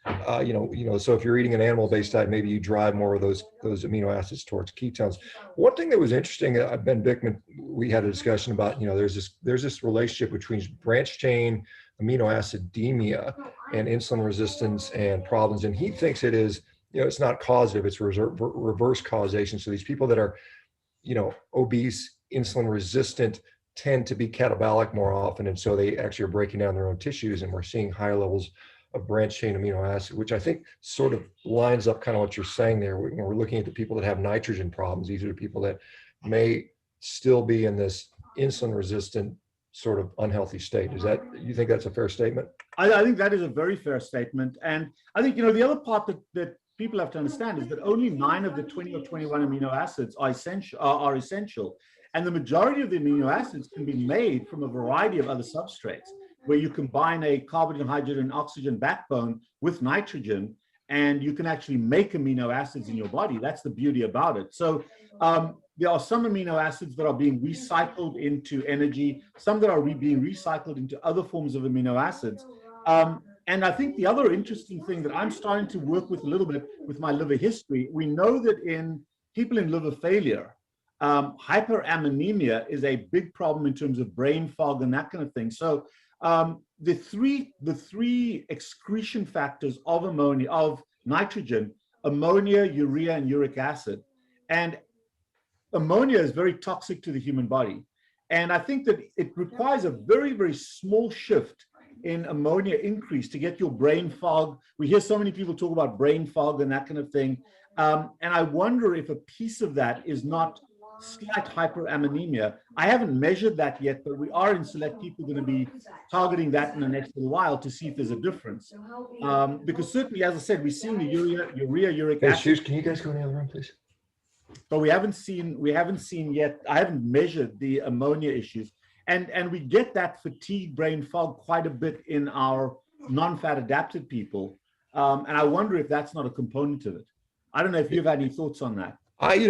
you know, so if you're eating an animal-based diet, maybe you drive more of those amino acids towards ketones. One thing that was interesting, Ben Bickman, we had a discussion about, you know, there's this relationship between branch chain amino acidemia and insulin resistance and problems. And he thinks it is it's not causative, it's reverse causation. So these people that are, obese, insulin resistant, tend to be catabolic more often. And so they actually are breaking down their own tissues, and we're seeing higher levels of branched chain amino acid, which I think sort of lines up kind of what you're saying there. When we're looking at the people that have nitrogen problems, these are the people that may still be in this insulin resistant sort of unhealthy state. You think that's a fair statement? I think that is a very fair statement. And I think, the other part that people have to understand is that only 9 of the 20 or 21 amino acids are essential. And the majority of the amino acids can be made from a variety of other substrates, where you combine a carbon, hydrogen, and oxygen backbone with nitrogen, and you can actually make amino acids in your body. That's the beauty about it. So there are some amino acids that are being recycled into energy, some that are being recycled into other forms of amino acids. And I think the other interesting thing that I'm starting to work with a little bit with my liver history, we know that in people in liver failure, hyperammonemia is a big problem in terms of brain fog and that kind of thing. So the three excretion factors of ammonia, of nitrogen, ammonia, urea, and uric acid. And ammonia is very toxic to the human body. And I think that it requires a very, very small shift in ammonia increase to get your brain fog. We hear so many people talk about brain fog and that kind of thing. And I wonder if a piece of that is not slight hyperammonemia. I haven't measured that yet, but we are in select people going to be targeting that in the next little while to see if there's a difference. Because certainly, as I said, we're seeing the urea, uric acid. Hey, Shoes, can you guys go in the other room, please? But we haven't seen yet, I haven't measured the ammonia issues. And we get that fatigue brain fog quite a bit in our non-fat adapted people. And I wonder if that's not a component of it. I don't know if you've had any thoughts on that. Every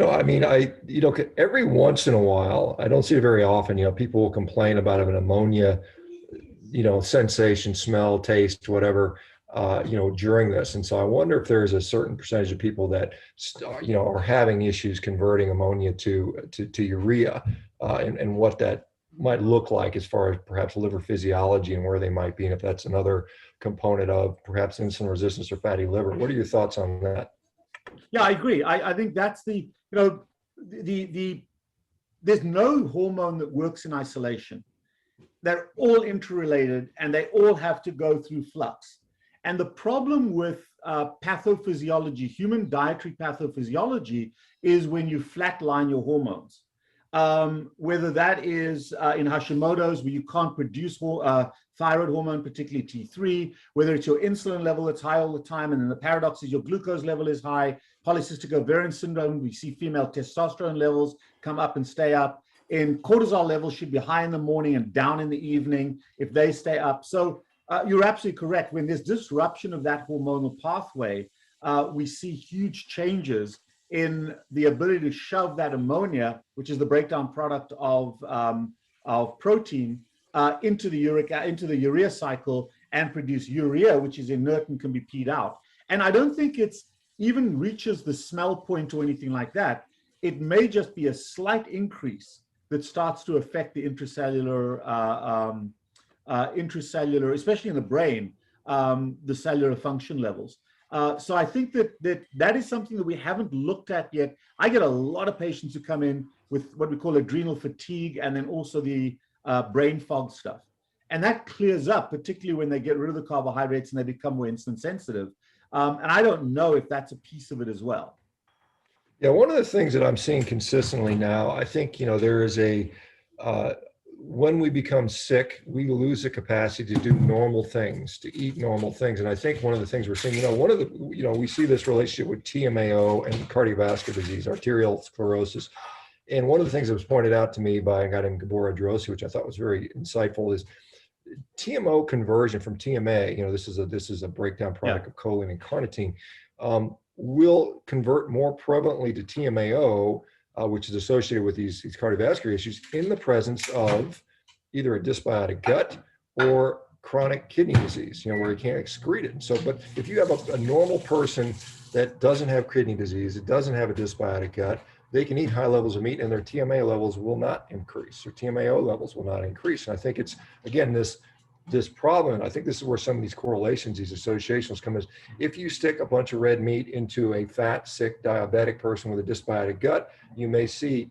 once in a while, I don't see it very often, people will complain about an ammonia, sensation, smell, taste, whatever, during this. And so I wonder if there's a certain percentage of people that, are having issues converting ammonia to urea, and what that might look like as far as perhaps liver physiology and where they might be. And if that's another component of perhaps insulin resistance or fatty liver. What are your thoughts on that? Yeah, I agree. I think that's there's no hormone that works in isolation. They're all interrelated and they all have to go through flux. And the problem with pathophysiology, human dietary pathophysiology, is when you flatline your hormones. Whether that is in Hashimoto's, where you can't produce thyroid hormone, particularly T3, whether it's your insulin level that's high all the time, and then the paradox is your glucose level is high. Polycystic ovarian syndrome, we see female testosterone levels come up and stay up. And cortisol levels should be high in the morning and down in the evening if they stay up. So you're absolutely correct. When there's disruption of that hormonal pathway, we see huge changes in the ability to shove that ammonia, which is the breakdown product of protein, into the urea cycle and produce urea, which is inert and can be peed out. And I don't think it's even reaches the smell point or anything like that. It may just be a slight increase that starts to affect the intracellular, especially in the brain, the cellular function levels. So I think that is something that we haven't looked at yet. I get a lot of patients who come in with what we call adrenal fatigue and then also the brain fog stuff. And that clears up, particularly when they get rid of the carbohydrates and they become more insulin sensitive. And I don't know if that's a piece of it as well. Yeah, one of the things that I'm seeing consistently now, I think, there is when we become sick, we lose the capacity to do normal things, to eat normal things. And I think one of the things we're seeing, we see this relationship with TMAO and cardiovascular disease, arterial sclerosis. And one of the things that was pointed out to me by a guy named Gabor Adrosi, which I thought was very insightful, is TMO conversion from TMA, this is a breakdown product of choline and carnitine, will convert more prevalently to TMAO, which is associated with these cardiovascular issues in the presence of either a dysbiotic gut or chronic kidney disease, where you can't excrete it. So, but if you have a normal person that doesn't have kidney disease, it doesn't have a dysbiotic gut, they can eat high levels of meat and their TMA levels will not increase, or TMAO levels will not increase. And I think it's, again, this this problem, and I think this is where some of these correlations, these associations come, is if you stick a bunch of red meat into a fat, sick, diabetic person with a dysbiotic gut, you may see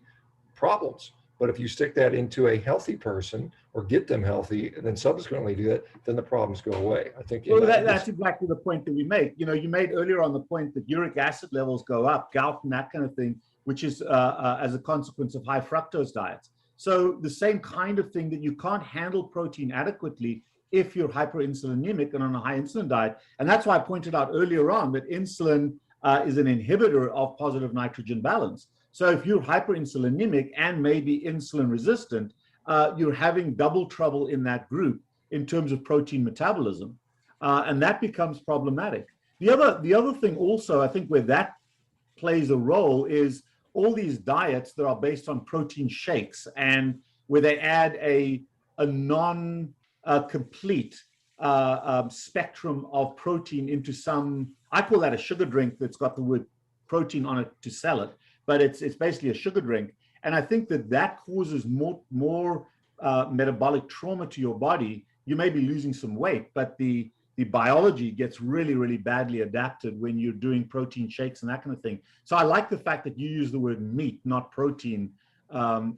problems. But if you stick that into a healthy person or get them healthy and then subsequently do that, then the problems go away. I think. Well, that's exactly the point that we make. You know, you made earlier on the point that uric acid levels go up, gout and that kind of thing, which is as a consequence of high fructose diets. So the same kind of thing, that you can't handle protein adequately if you're hyperinsulinemic and on a high insulin diet. And that's why I pointed out earlier on that insulin is an inhibitor of positive nitrogen balance. So if you're hyperinsulinemic and maybe insulin resistant, you're having double trouble in that group in terms of protein metabolism. And that becomes problematic. The other thing also, I think, where that plays a role is all these diets that are based on protein shakes, and where they add a non-complete spectrum of protein into some, I call that a sugar drink that's got the word protein on it to sell it, but it's basically a sugar drink. And I think that causes more metabolic trauma to your body. You may be losing some weight, but the biology gets really, really badly adapted when you're doing protein shakes and that kind of thing. So I like the fact that you use the word meat, not protein,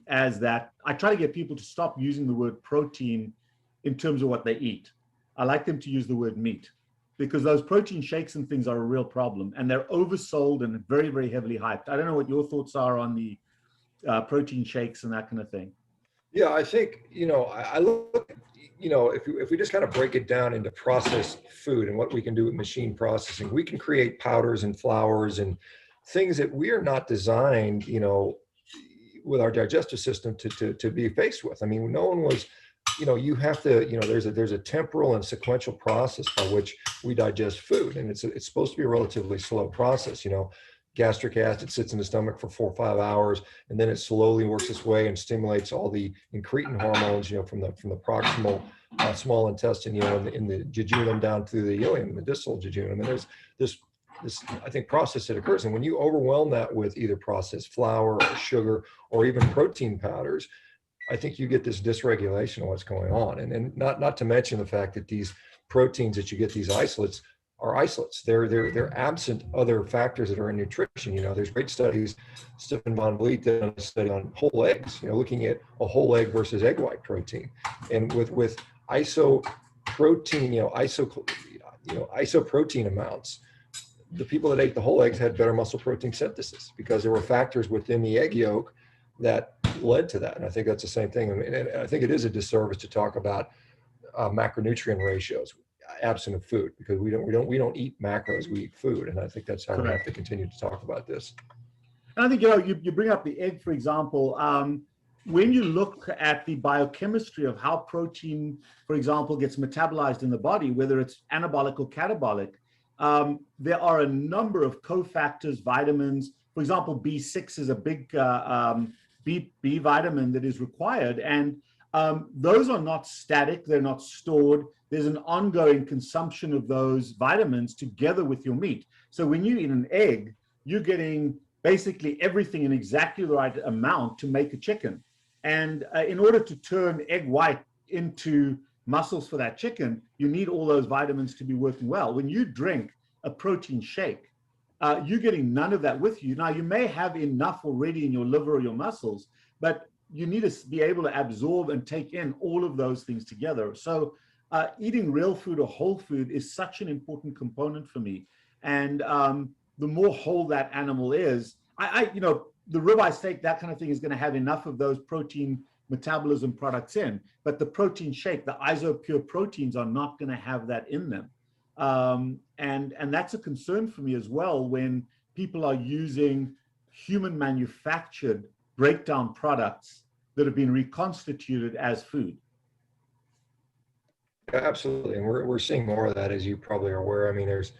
as that. I try to get people to stop using the word protein in terms of what they eat. I like them to use the word meat, because those protein shakes and things are a real problem, and they're oversold and very, very heavily hyped. I don't know what your thoughts are on the protein shakes and that kind of thing. Yeah, I think, I look, if we just kind of break it down into processed food and what we can do with machine processing, we can create powders and flours and things that we are not designed, with our digestive system to be faced with. I mean, no one was, you have to, there's a temporal and sequential process by which we digest food, and it's supposed to be a relatively slow process. Gastric acid sits in the stomach for 4 or 5 hours, and then it slowly works its way and stimulates all the incretin hormones, from the proximal small intestine, in the jejunum down through the ileum, the distal jejunum. And there's this, I think, process that occurs. And when you overwhelm that with either processed flour or sugar or even protein powders, I think you get this dysregulation of what's going on. And not to mention the fact that these proteins that you get, these isolates, are isolates. They're absent other factors that are in nutrition. There's great studies. Stefan von Vliet did a study on whole eggs, looking at a whole egg versus egg white protein. And with isoprotein, isoprotein amounts, the people that ate the whole eggs had better muscle protein synthesis, because there were factors within the egg yolk that led to that. And I think that's the same thing. And I think it is a disservice to talk about macronutrient ratios absent of food, because we don't eat macros, we eat food. And I think that's how we have to continue to talk about this. And I think, you bring up the egg, for example. When you look at the biochemistry of how protein, for example, gets metabolized in the body, whether it's anabolic or catabolic, there are a number of cofactors, vitamins. For example, B6 is a big B vitamin that is required. And those are not static, they're not stored. There's an ongoing consumption of those vitamins together with your meat. So when you eat an egg, you're getting basically everything in exactly the right amount to make a chicken. And in order to turn egg white into muscles for that chicken, you need all those vitamins to be working well. When you drink a protein shake, you're getting none of that with you. Now, you may have enough already in your liver or your muscles, but you need to be able to absorb and take in all of those things together. So eating real food or whole food is such an important component for me. And the more whole that animal is, the ribeye steak, that kind of thing, is going to have enough of those protein metabolism products in, but the protein shake, the isopure proteins, are not going to have that in them. And that's a concern for me as well, when people are using human manufactured breakdown products that have been reconstituted as food. Absolutely. And we're seeing more of that, as you probably are aware. I mean, there's,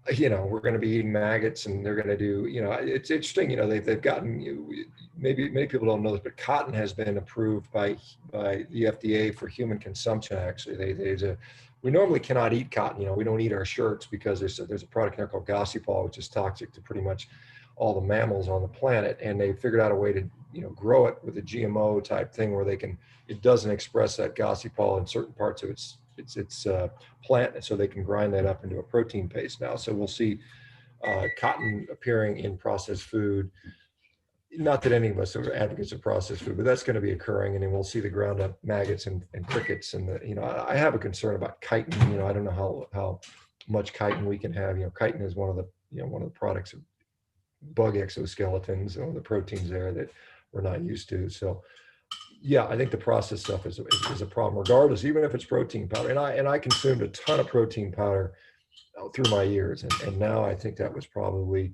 we're going to be eating maggots, and they're going to do, it's interesting, they've gotten, maybe many people don't know this, but cotton has been approved by the FDA for human consumption. Actually, we normally cannot eat cotton. We don't eat our shirts because there's a product in there called gossypol, which is toxic to pretty much all the mammals on the planet. And they figured out a way grow it with a GMO type thing where it doesn't express that gossypol in certain parts of its plant, and so they can grind that up into a protein paste now. So we'll see cotton appearing in processed food. Not that any of us are advocates of processed food, but that's going to be occurring, and then we'll see the ground up maggots and crickets. And I have a concern about chitin. I don't know how much chitin we can have. Chitin is one of the products of bug exoskeletons, the proteins there that we're not used to. So yeah, I think the processed stuff is a problem, regardless, even if it's protein powder. And I consumed a ton of protein powder through my years, and now I think that was probably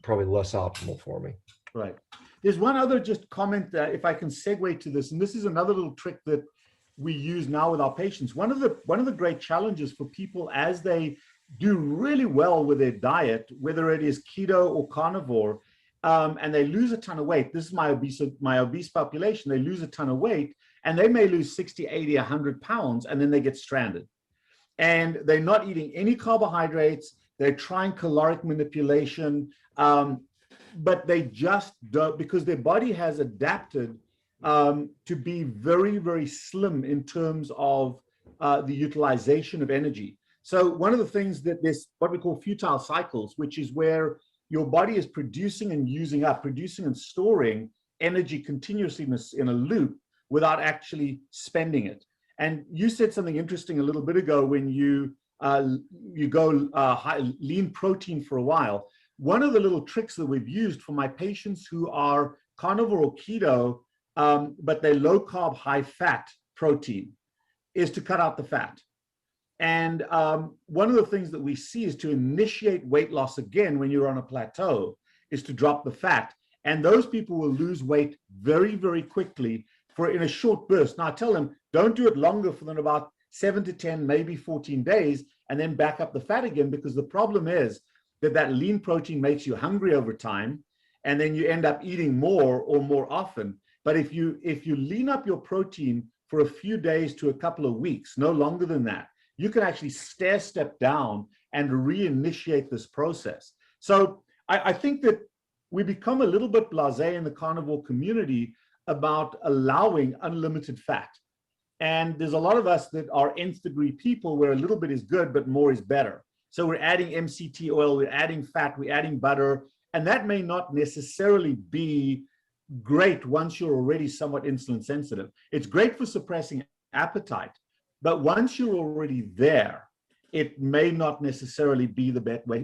less optimal for me. Right. There's one other just comment that if I can segue to this, and this is another little trick that we use now with our patients. One of the great challenges for people as they do really well with their diet, whether it is keto or carnivore, and they lose a ton of weight. This is my obese population. They lose a ton of weight, and they may lose 60, 80, 100 pounds, and then they get stranded. And they're not eating any carbohydrates. They're trying caloric manipulation. But they just don't, because their body has adapted to be very, very slim in terms of the utilization of energy. So one of the things that there's what we call futile cycles, which is where your body is producing and using up, producing and storing energy continuously in a loop without actually spending it. And you said something interesting a little bit ago when you go lean protein for a while. One of the little tricks that we've used for my patients who are carnivore or keto, but they're low carb, high fat protein, is to cut out the fat. And one of the things that we see is to initiate weight loss again when you're on a plateau is to drop the fat. And those people will lose weight very, very quickly in a short burst. Now I tell them, don't do it longer than about 7 to 10, maybe 14 days, and then back up the fat again, because the problem is that lean protein makes you hungry over time, and then you end up eating more or more often. But if you lean up your protein for a few days to a couple of weeks, no longer than that, you can actually step down and reinitiate this process. So I think that we become a little bit blasé in the carnivore community about allowing unlimited fat. And there's a lot of us that are nth degree people where a little bit is good, but more is better. So we're adding MCT oil, we're adding fat, we're adding butter, and that may not necessarily be great once you're already somewhat insulin sensitive. It's great for suppressing appetite, but once you're already there, it may not necessarily be the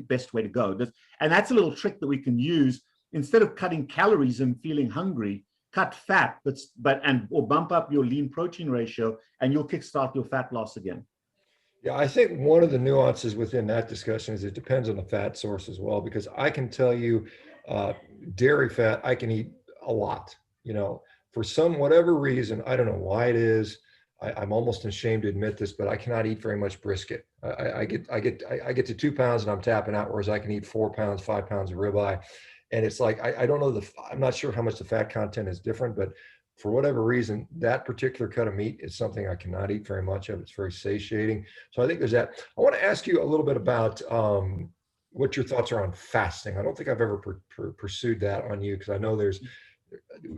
best way to go. And that's a little trick that we can use. Instead of cutting calories and feeling hungry, cut fat, or bump up your lean protein ratio, and you'll kickstart your fat loss again. Yeah, I think one of the nuances within that discussion is it depends on the fat source as well, because I can tell you dairy fat, I can eat a lot, for whatever reason. I don't know why it is. I'm almost ashamed to admit this, but I cannot eat very much brisket. I get to 2 pounds and I'm tapping out, whereas I can eat 4 pounds, 5 pounds of ribeye. And it's like, I don't know, I'm not sure how much the fat content is different, but for whatever reason, that particular cut of meat is something I cannot eat very much of. It's very satiating. So I think there's that. I want to ask you a little bit about what your thoughts are on fasting. I don't think I've ever pursued that on you, because I know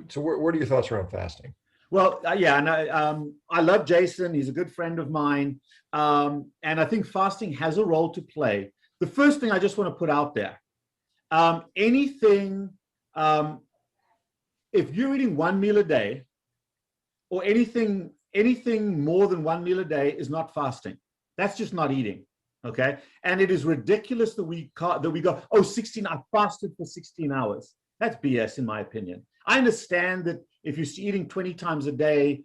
so what are your thoughts around fasting? Well, yeah, and I love Jason. He's a good friend of mine. And I think fasting has a role to play. The first thing I just want to put out there, if you're eating 1 meal a day, or anything more than 1 meal a day is not fasting. That's just not eating, okay? And it is ridiculous that we go, oh, 16, I fasted for 16 hours. That's BS in my opinion. I understand that if you're eating 20 times a day,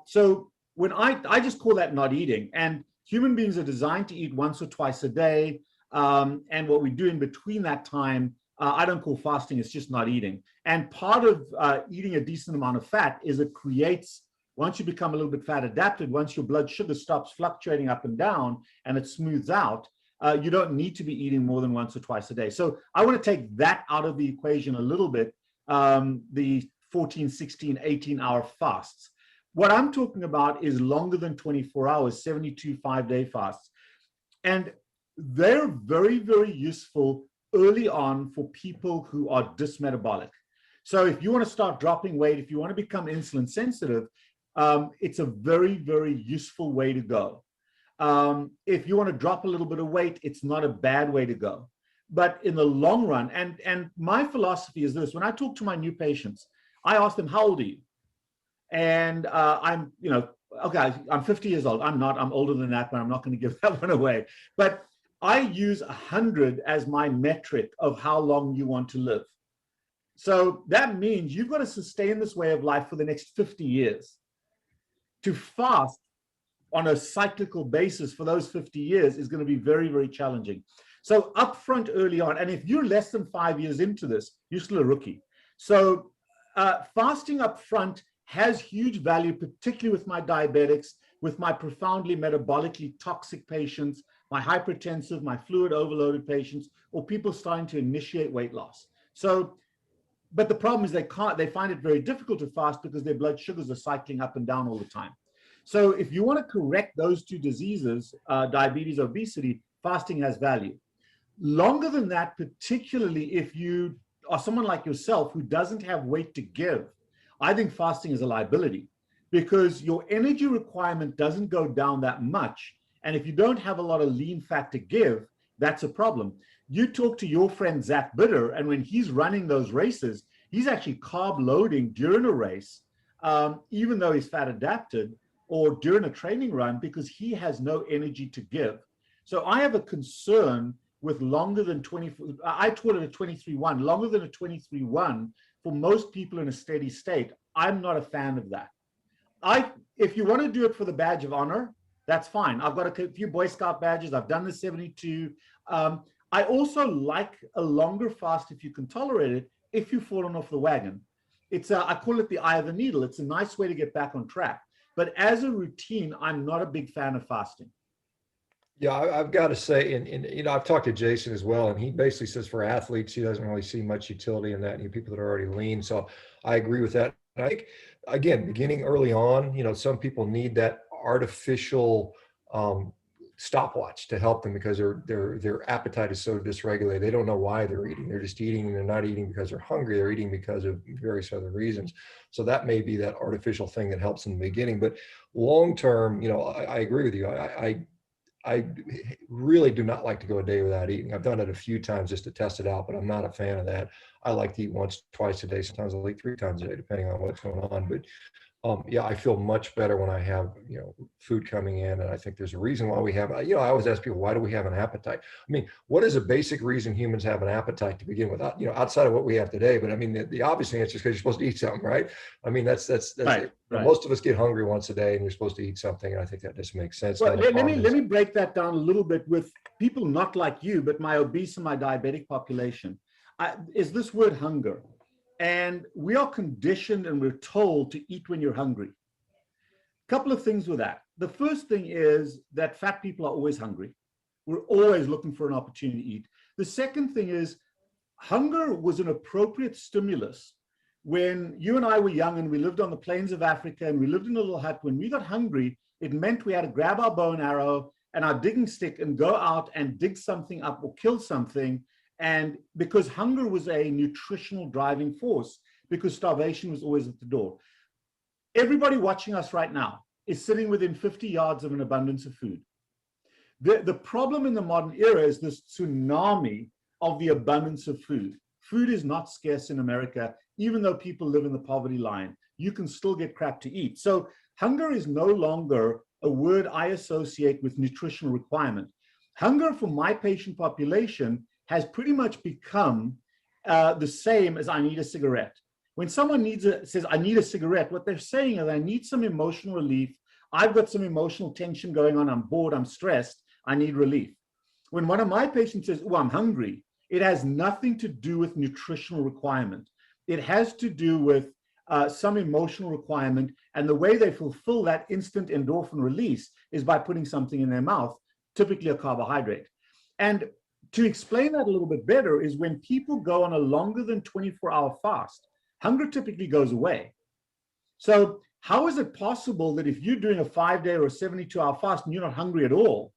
so when I just call that not eating. And human beings are designed to eat once or twice a day. And what we do in between that time, I don't call fasting, it's just not eating. And part of eating a decent amount of fat is it creates, once you become a little bit fat adapted, once your blood sugar stops fluctuating up and down and it smooths out, you don't need to be eating more than once or twice a day. So I want to take that out of the equation a little bit, the 14, 16, 18-hour fasts. What I'm talking about is longer than 24 hours, 72 5-day fasts. And they're very, very useful early on for people who are dysmetabolic. So if you want to start dropping weight, if you want to become insulin sensitive, it's a very, very useful way to go. If you want to drop a little bit of weight, it's not a bad way to go. But in the long run, and my philosophy is this: when I talk to my new patients, I ask them, how old are you? And I'm, okay, I'm 50 years old. I'm older than that, but I'm not going to give that one away. But I use 100 as my metric of how long you want to live. So that means you've got to sustain this way of life for the next 50 years. To fast on a cyclical basis for those 50 years is going to be very, very challenging. So upfront early on, and if you're less than 5 years into this, you're still a rookie. So fasting upfront has huge value, particularly with my diabetics, with my profoundly metabolically toxic patients, my hypertensive, my fluid overloaded patients, or people starting to initiate weight loss. So, but the problem is they find it very difficult to fast because their blood sugars are cycling up and down all the time. So if you want to correct those two diseases, diabetes, obesity, fasting has value. Longer than that, particularly if you are someone like yourself who doesn't have weight to give, I think fasting is a liability because your energy requirement doesn't go down that much. And if you don't have a lot of lean fat to give, that's a problem. You talk to your friend Zach Bitter, and when he's running those races, he's actually carb loading during a race, even though he's fat adapted, or during a training run, because he has no energy to give. So I have a concern with longer than 20, I call it a 23-1, longer than a 23-1 for most people in a steady state. I'm not a fan of that. If you want to do it for the badge of honor, that's fine. I've got a few Boy Scout badges. I've done the 72. I also like a longer fast if you can tolerate it, if you've fallen off the wagon. I call it the eye of the needle. It's a nice way to get back on track. But as a routine, I'm not a big fan of fasting. Yeah, I've got to say, and I've talked to Jason as well, and he basically says for athletes, he doesn't really see much utility in that, and people that are already lean. So I agree with that. And I think, again, beginning early on, some people need that artificial stopwatch to help them because their appetite is so dysregulated. They don't know why they're eating. They're just eating, and they're not eating because they're hungry. They're eating because of various other reasons. So that may be that artificial thing that helps in the beginning. But long term, I agree with you. I really do not like to go a day without eating. I've done it a few times just to test it out, but I'm not a fan of that. I like to eat once, twice a day. Sometimes I'll eat 3 times a day, depending on what's going on. But yeah, I feel much better when I have, food coming in. And I think there's a reason why we have, I always ask people, why do we have an appetite? I mean, what is a basic reason humans have an appetite to begin with? Outside of what we have today, but I mean, the obvious answer is because you're supposed to eat something, right? I mean, that's right. Most of us get hungry once a day and you're supposed to eat something. And I think that just makes sense. Well, let me break that down a little bit with people not like you, but my obese and my diabetic population. Is this word hunger. And we are conditioned and we're told to eat when you're hungry. A couple of things with that. The first thing is that fat people are always hungry. We're always looking for an opportunity to eat. The second thing is hunger was an appropriate stimulus. When you and I were young and we lived on the plains of Africa and we lived in a little hut, when we got hungry, it meant we had to grab our bow and arrow and our digging stick and go out and dig something up or kill something. And because hunger was a nutritional driving force, because starvation was always at the door. Everybody watching us right now is sitting within 50 yards of an abundance of food. The problem in the modern era is this tsunami of the abundance of food. Food is not scarce in America, even though people live in the poverty line. You can still get crap to eat. So hunger is no longer a word I associate with nutritional requirement. Hunger for my patient population has pretty much become the same as I need a cigarette. When someone says, I need a cigarette, what they're saying is I need some emotional relief. I've got some emotional tension going on. I'm bored, I'm stressed, I need relief. When one of my patients says, oh, I'm hungry, it has nothing to do with nutritional requirement. It has to do with some emotional requirement, and the way they fulfill that instant endorphin release is by putting something in their mouth, typically a carbohydrate. And to explain that a little bit better is when people go on a longer than 24-hour fast, hunger typically goes away. So how is it possible that if you're doing a 5-day or a 72-hour fast and you're not hungry at all,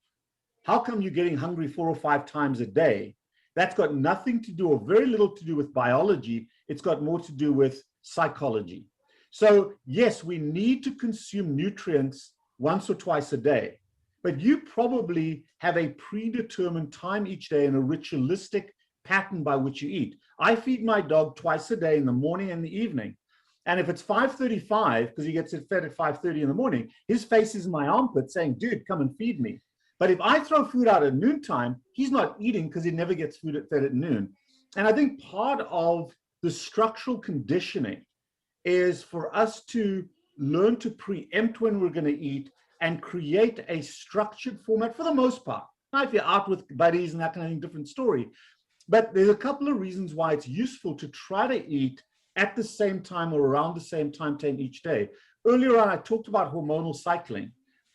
how come you're getting hungry 4 or 5 times a day? That's got nothing to do or very little to do with biology. It's got more to do with psychology. So yes, we need to consume nutrients once or twice a day, but you probably have a predetermined time each day and a ritualistic pattern by which you eat. I feed my dog twice a day, in the morning and the evening. And if it's 5:35, because he gets it fed at 5:30 in the morning, his face is in my armpit saying, dude, come and feed me. But if I throw food out at noontime, he's not eating because he never gets fed at noon. And I think part of the structural conditioning is for us to learn to preempt when we're going to eat and create a structured format for the most part. Now, if you're out with buddies and that kind of thing, different story. But there's a couple of reasons why it's useful to try to eat at the same time or around the same time each day. Earlier on, I talked about hormonal cycling,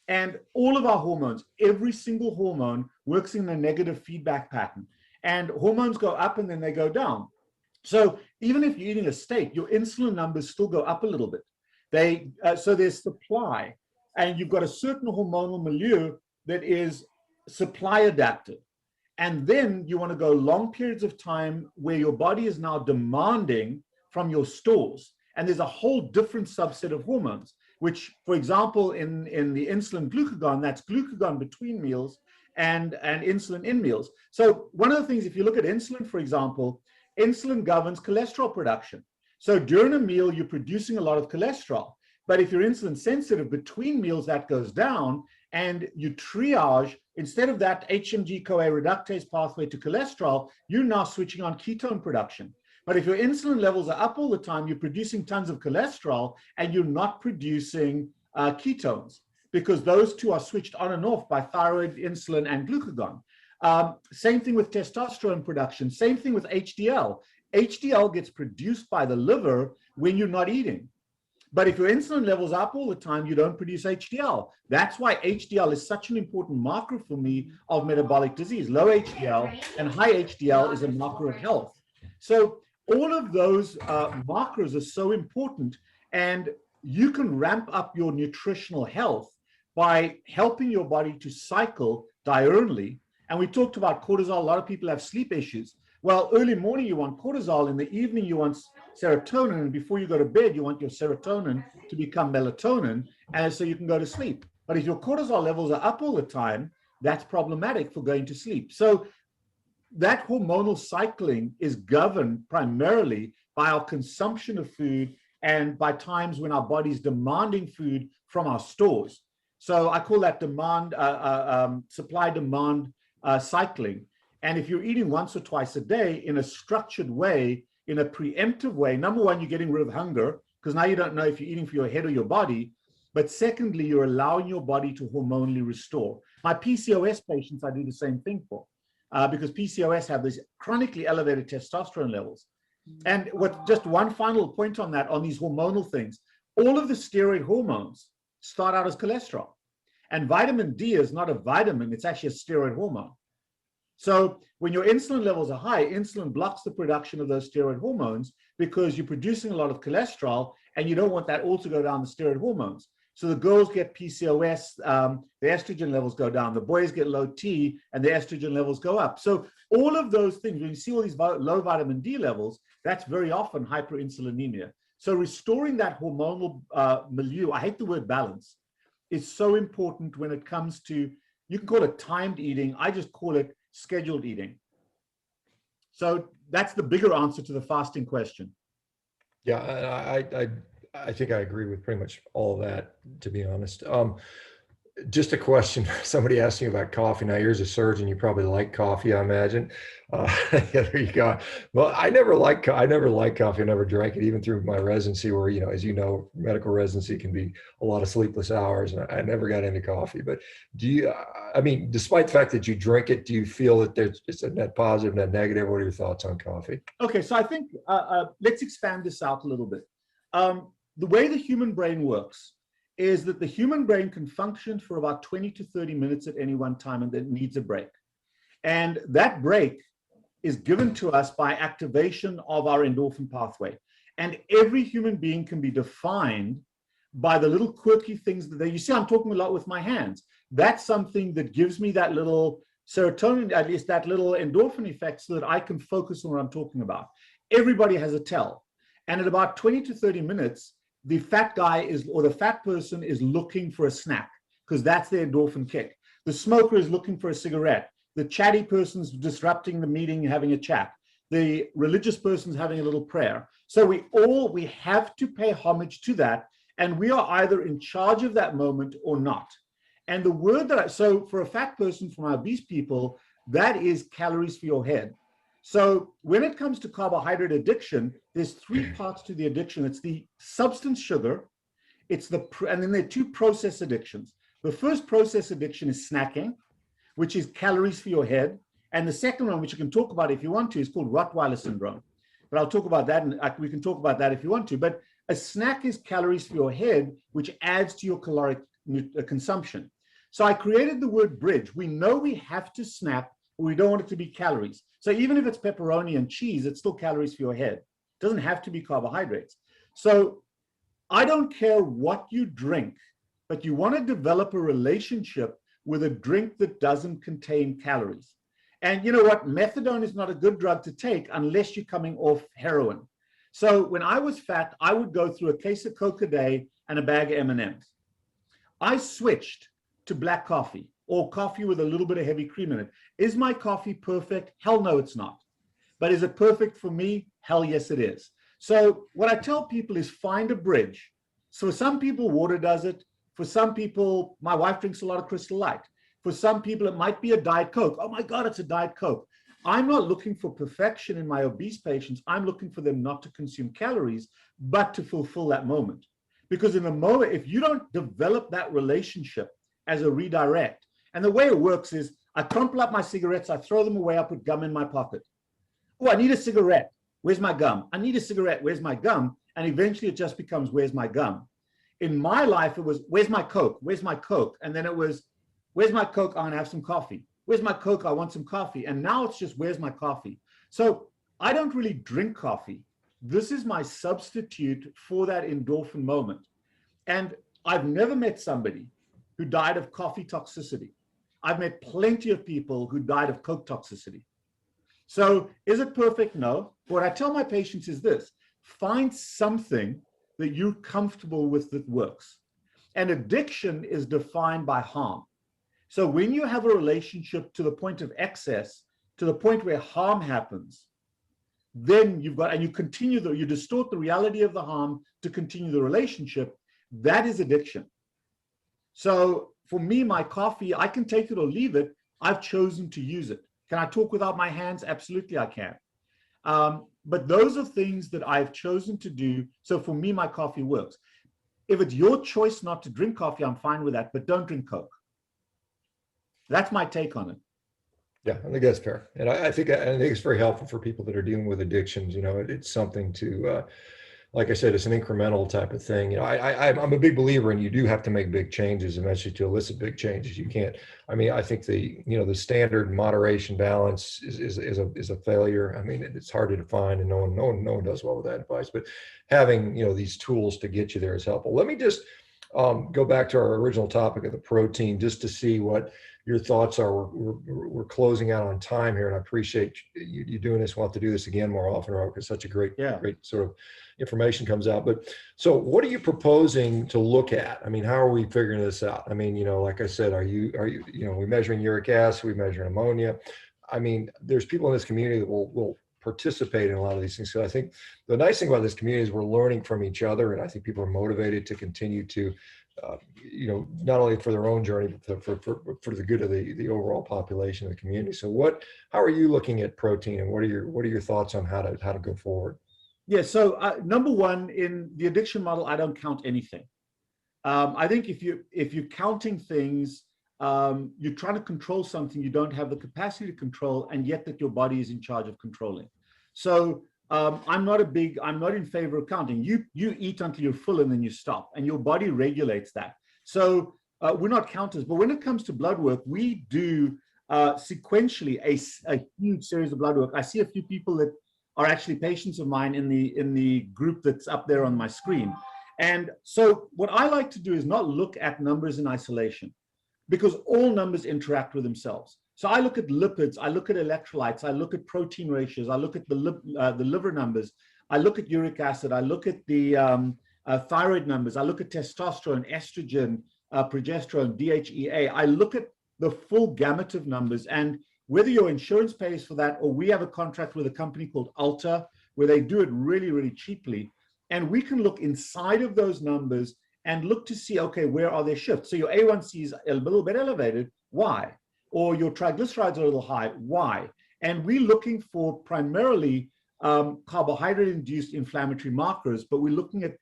and all of our hormones, every single hormone works in a negative feedback pattern, and hormones go up and then they go down. So even if you're eating a steak, your insulin numbers still go up a little bit. So there's supply, and you've got a certain hormonal milieu that is supply adapted. And then you want to go long periods of time where your body is now demanding from your stores. And there's a whole different subset of hormones, which, for example, in the insulin glucagon, that's glucagon between meals and insulin in meals. So one of the things, if you look at insulin, for example, insulin governs cholesterol production. So during a meal, you're producing a lot of cholesterol. But if you're insulin sensitive, between meals, that goes down, and you triage, instead of that HMG-CoA reductase pathway to cholesterol, you're now switching on ketone production. But if your insulin levels are up all the time, you're producing tons of cholesterol and you're not producing ketones, because those two are switched on and off by thyroid, insulin, and glucagon. Same thing with testosterone production. Same thing with HDL. HDL gets produced by the liver when you're not eating. But if your insulin levels are up all the time, you don't produce HDL. That's why HDL is such an important marker for me of metabolic disease. Low HDL and high HDL is a marker of health. So all of those markers are so important, and you can ramp up your nutritional health by helping your body to cycle diurnally. And we talked about cortisol. A lot of people have sleep issues. Well, early morning, you want cortisol. In the evening, you want serotonin. And before you go to bed, you want your serotonin to become melatonin, and so you can go to sleep. But if your cortisol levels are up all the time, that's problematic for going to sleep. So that hormonal cycling is governed primarily by our consumption of food and by times when our body's demanding food from our stores. So I call that supply-demand cycling. And if you're eating once or twice a day in a structured way, in a preemptive way, number one, you're getting rid of hunger, because now you don't know if you're eating for your head or your body. But secondly, you're allowing your body to hormonally restore. My PCOS patients, I do the same thing for. Because PCOS have these chronically elevated testosterone levels. And just one final point on that, on these hormonal things, all of the steroid hormones start out as cholesterol. And vitamin D is not a vitamin, it's actually a steroid hormone. So when your insulin levels are high, insulin blocks the production of those steroid hormones because you're producing a lot of cholesterol, and you don't want that all to go down the steroid hormones. So the girls get PCOS, the estrogen levels go down. The boys get low T, and the estrogen levels go up. So all of those things, when you see all these low vitamin D levels, that's very often hyperinsulinemia. So restoring that hormonal milieu, I hate the word balance, is so important when it comes to, you can call it timed eating. I just call it scheduled eating. So that's the bigger answer to the fasting question. Yeah, I think I agree with pretty much all of that, to be honest. Just a question. Somebody asked me about coffee. Now, you're a surgeon. You probably like coffee, I imagine. Yeah, there you go. Well, I never liked coffee. I never drank it, even through my residency, where, as you know, medical residency can be a lot of sleepless hours. And I never got into coffee. But do you, I mean, despite the fact that you drink it, do you feel that it's a net positive, net negative? What are your thoughts on coffee? Okay, so I think let's expand this out a little bit. The way the human brain works is that the human brain can function for about 20 to 30 minutes at any one time, and then needs a break. And that break is given to us by activation of our endorphin pathway. And every human being can be defined by the little quirky things that you see. I'm talking a lot with my hands. That's something that gives me that little serotonin, at least that little endorphin effect, so that I can focus on what I'm talking about. Everybody has a tell. And at about 20 to 30 minutes, the fat guy is, or the fat person is looking for a snack because that's their endorphin kick. The smoker is looking for a cigarette. The chatty person's disrupting the meeting, having a chat. The religious person's having a little prayer. So we have to pay homage to that. And we are either in charge of that moment or not. And the word that so for a fat person, for my obese people, that is calories for your head. So when it comes to carbohydrate addiction, there's three parts to the addiction. It's the substance sugar, and then there are two process addictions. The first process addiction is snacking, which is calories for your head. And the second one, which you can talk about if you want to, is called Rottweiler syndrome. But I'll talk about that, and we can talk about that if you want to. But a snack is calories for your head, which adds to your caloric consumption. So I created the word bridge. We know we have to snack, but we don't want it to be calories. So even if it's pepperoni and cheese, it's still calories for your head. It doesn't have to be carbohydrates. So I don't care what you drink, but you want to develop a relationship with a drink that doesn't contain calories. And you know what? Methadone is not a good drug to take unless you're coming off heroin. So when I was fat, I would go through a case of Coke a day and a bag of M&Ms. I switched to black coffee or coffee with a little bit of heavy cream in it. Is my coffee perfect? Hell no, it's not. But is it perfect for me? Hell yes, it is. So what I tell people is find a bridge. So for some people, water does it. For some people, my wife drinks a lot of Crystal Light. For some people, it might be a Diet Coke. Oh my God, it's a Diet Coke. I'm not looking for perfection in my obese patients. I'm looking for them not to consume calories, but to fulfill that moment. Because in the moment, if you don't develop that relationship as a redirect, and the way it works is I crumple up my cigarettes, I throw them away, I put gum in my pocket. Oh, I need a cigarette. Where's my gum? I need a cigarette. Where's my gum? And eventually it just becomes, where's my gum? In my life, it was, where's my Coke? Where's my Coke? And then it was, where's my Coke? I want to have some coffee. Where's my Coke? I want some coffee. And now it's just, where's my coffee? So I don't really drink coffee. This is my substitute for that endorphin moment. And I've never met somebody who died of coffee toxicity. I've met plenty of people who died of Coke toxicity. So is it perfect? No. What I tell my patients is this: find something that you're comfortable with that works. And addiction is defined by harm. So when you have a relationship to the point of excess, to the point where harm happens, then you've got, and you continue, you distort the reality of the harm to continue the relationship. That is addiction. So for me, my coffee, I can take it or leave it. I've chosen to use it. Can I talk without my hands? Absolutely, I can. But those are things that I've chosen to do. So for me, my coffee works. If it's your choice not to drink coffee, I'm fine with that, but don't drink Coke. That's my take on it. Yeah, I think that's fair. And I think it's very helpful for people that are dealing with addictions. You know, it's something to, like I said, it's an incremental type of thing. You know, I'm a big believer in you do have to make big changes eventually to elicit big changes. You can't, I mean, I think the standard moderation balance is a failure. I mean, it's hard to define, and no one does well with that advice, but having, these tools to get you there is helpful. Let me just go back to our original topic of the protein, just to see what your thoughts are. We're closing out on time here, and I appreciate you doing this. We'll have to do this again more often, Robert, because such a great sort of information comes out. But so what are you proposing to look at? I mean, how are we figuring this out? I mean, like I said, are you, we measuring uric acid, we measuring ammonia? I mean, there's people in this community that will participate in a lot of these things. So I think the nice thing about this community is we're learning from each other, and I think people are motivated to continue to, not only for their own journey, but for the good of the overall population of the community. So how are you looking at protein, and what are your thoughts on how to go forward? Yeah. So number one, in the addiction model, I don't count anything. I think if you're counting things, you're trying to control something you don't have the capacity to control, and yet that your body is in charge of controlling. So I'm not in favor of counting. You eat until you're full and then you stop, and your body regulates that. So we're not counters. But when it comes to blood work, we do sequentially a huge series of blood work. I see a few people that are actually patients of mine in the group that's up there on my screen. And so what I like to do is not look at numbers in isolation, because all numbers interact with themselves. So I look at lipids, I look at electrolytes, I look at protein ratios, I look at the liver numbers, I look at uric acid, I look at the thyroid numbers, I look at testosterone, estrogen, progesterone, DHEA. I look at the full gamut of numbers, and whether your insurance pays for that or we have a contract with a company called Alta where they do it really, really cheaply, and we can look inside of those numbers and look to see, okay, where are their shifts? So your A1C is a little bit elevated, why? Or your triglycerides are a little high, why? And we're looking for primarily carbohydrate-induced inflammatory markers, but we're looking at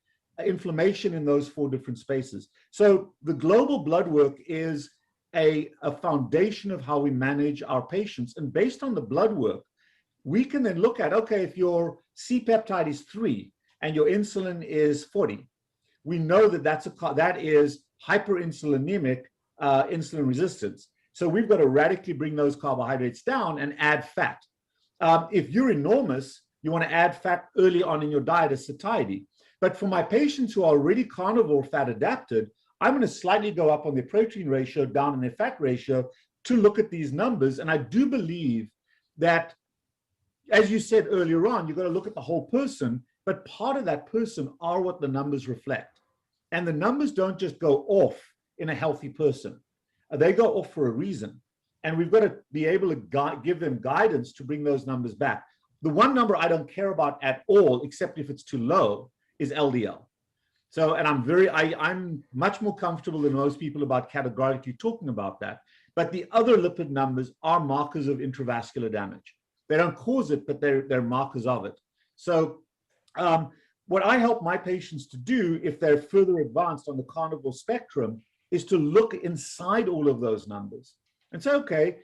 inflammation in those 4 different spaces. So the global blood work is a foundation of how we manage our patients. And based on the blood work, we can then look at, okay, if your C-peptide is 3 and your insulin is 40, we know that that is hyperinsulinemic insulin resistance. So we've got to radically bring those carbohydrates down and add fat. If you're enormous, you want to add fat early on in your diet as satiety. But for my patients who are already carnivore fat adapted, I'm going to slightly go up on their protein ratio, down on their fat ratio to look at these numbers. And I do believe that, as you said earlier on, you've got to look at the whole person, but part of that person are what the numbers reflect. And the numbers don't just go off in a healthy person. They go off for a reason. And we've got to be able to give them guidance to bring those numbers back. The one number I don't care about at all, except if it's too low, is LDL. So, and I'm much more comfortable than most people about categorically talking about that. But the other lipid numbers are markers of intravascular damage. They don't cause it, but they're markers of it. So what I help my patients to do, if they're further advanced on the carnivore spectrum, is to look inside all of those numbers and say, okay,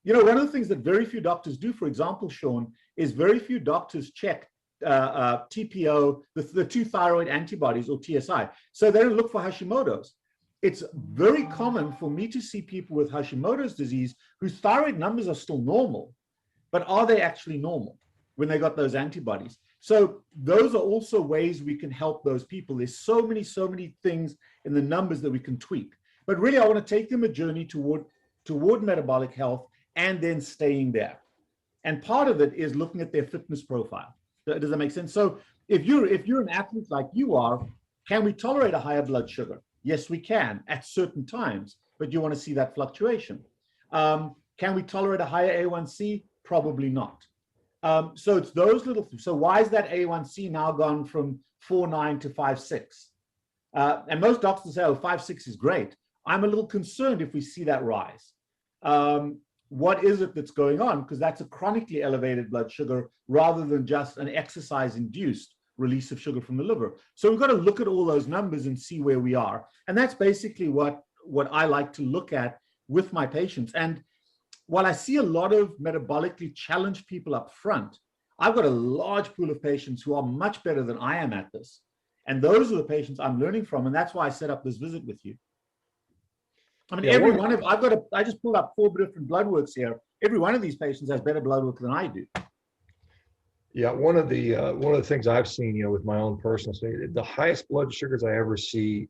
you know, one of the things that very few doctors do, for example, Shawn, is very few doctors check TPO, the 2 thyroid antibodies, or TSI. So they don't look for Hashimoto's. It's very common for me to see people with Hashimoto's disease whose thyroid numbers are still normal, but are they actually normal when they got those antibodies? So those are also ways we can help those people. There's so many things in the numbers that we can tweak. But really, I want to take them a journey toward metabolic health and then staying there. And part of it is looking at their fitness profile. Does that make sense? So if you're an athlete like you are, can we tolerate a higher blood sugar? Yes, we can at certain times, but you want to see that fluctuation. Can we tolerate a higher A1C? Probably not. So it's those little things. So why is that A1C now gone from 4.9 to 5.6? And most doctors say, oh, 5.6 is great. I'm a little concerned if we see that rise. What is it that's going on? Because that's a chronically elevated blood sugar rather than just an exercise-induced release of sugar from the liver. So we've got to look at all those numbers and see where we are. And that's basically what I like to look at with my patients. And while I see a lot of metabolically challenged people up front, I've got a large pool of patients who are much better than I am at this. And those are the patients I'm learning from. And that's why I set up this visit with you. I mean, yeah, I just pulled up 4 different blood works here. Every one of these patients has better blood work than I do. Yeah, one of the things I've seen, you know, with my own personal state, the highest blood sugars I ever see,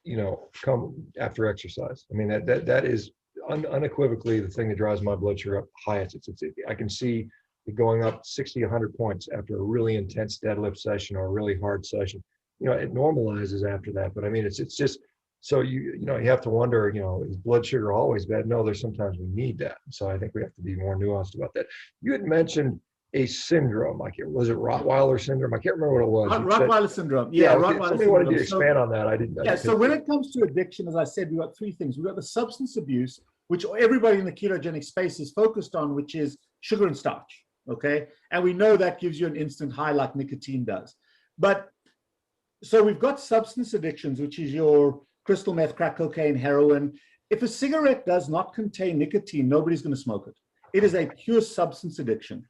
you know, come after exercise. I mean, that is unequivocally the thing that drives my blood sugar up highest. I can see it going up 60, 100 points after a really intense deadlift session or a really hard session. You know, it normalizes after that, but I mean, it's just. So you have to wonder, you know, is blood sugar always bad? No, there's sometimes we need that. So I think we have to be more nuanced about that. You had mentioned a syndrome. Was it Rottweiler syndrome? I can't remember what it was. Rottweiler syndrome. Yeah, Rottweiler somebody syndrome. Wanted you to expand on that. I didn't. Yeah. So when it comes to addiction, as I said, we've got 3 things. We've got the substance abuse, which everybody in the ketogenic space is focused on, which is sugar and starch. Okay, and we know that gives you an instant high like nicotine does. But so we've got substance addictions, which is your crystal meth, crack cocaine, heroin. If a cigarette does not contain nicotine, nobody's going to smoke it. It is a pure substance addiction.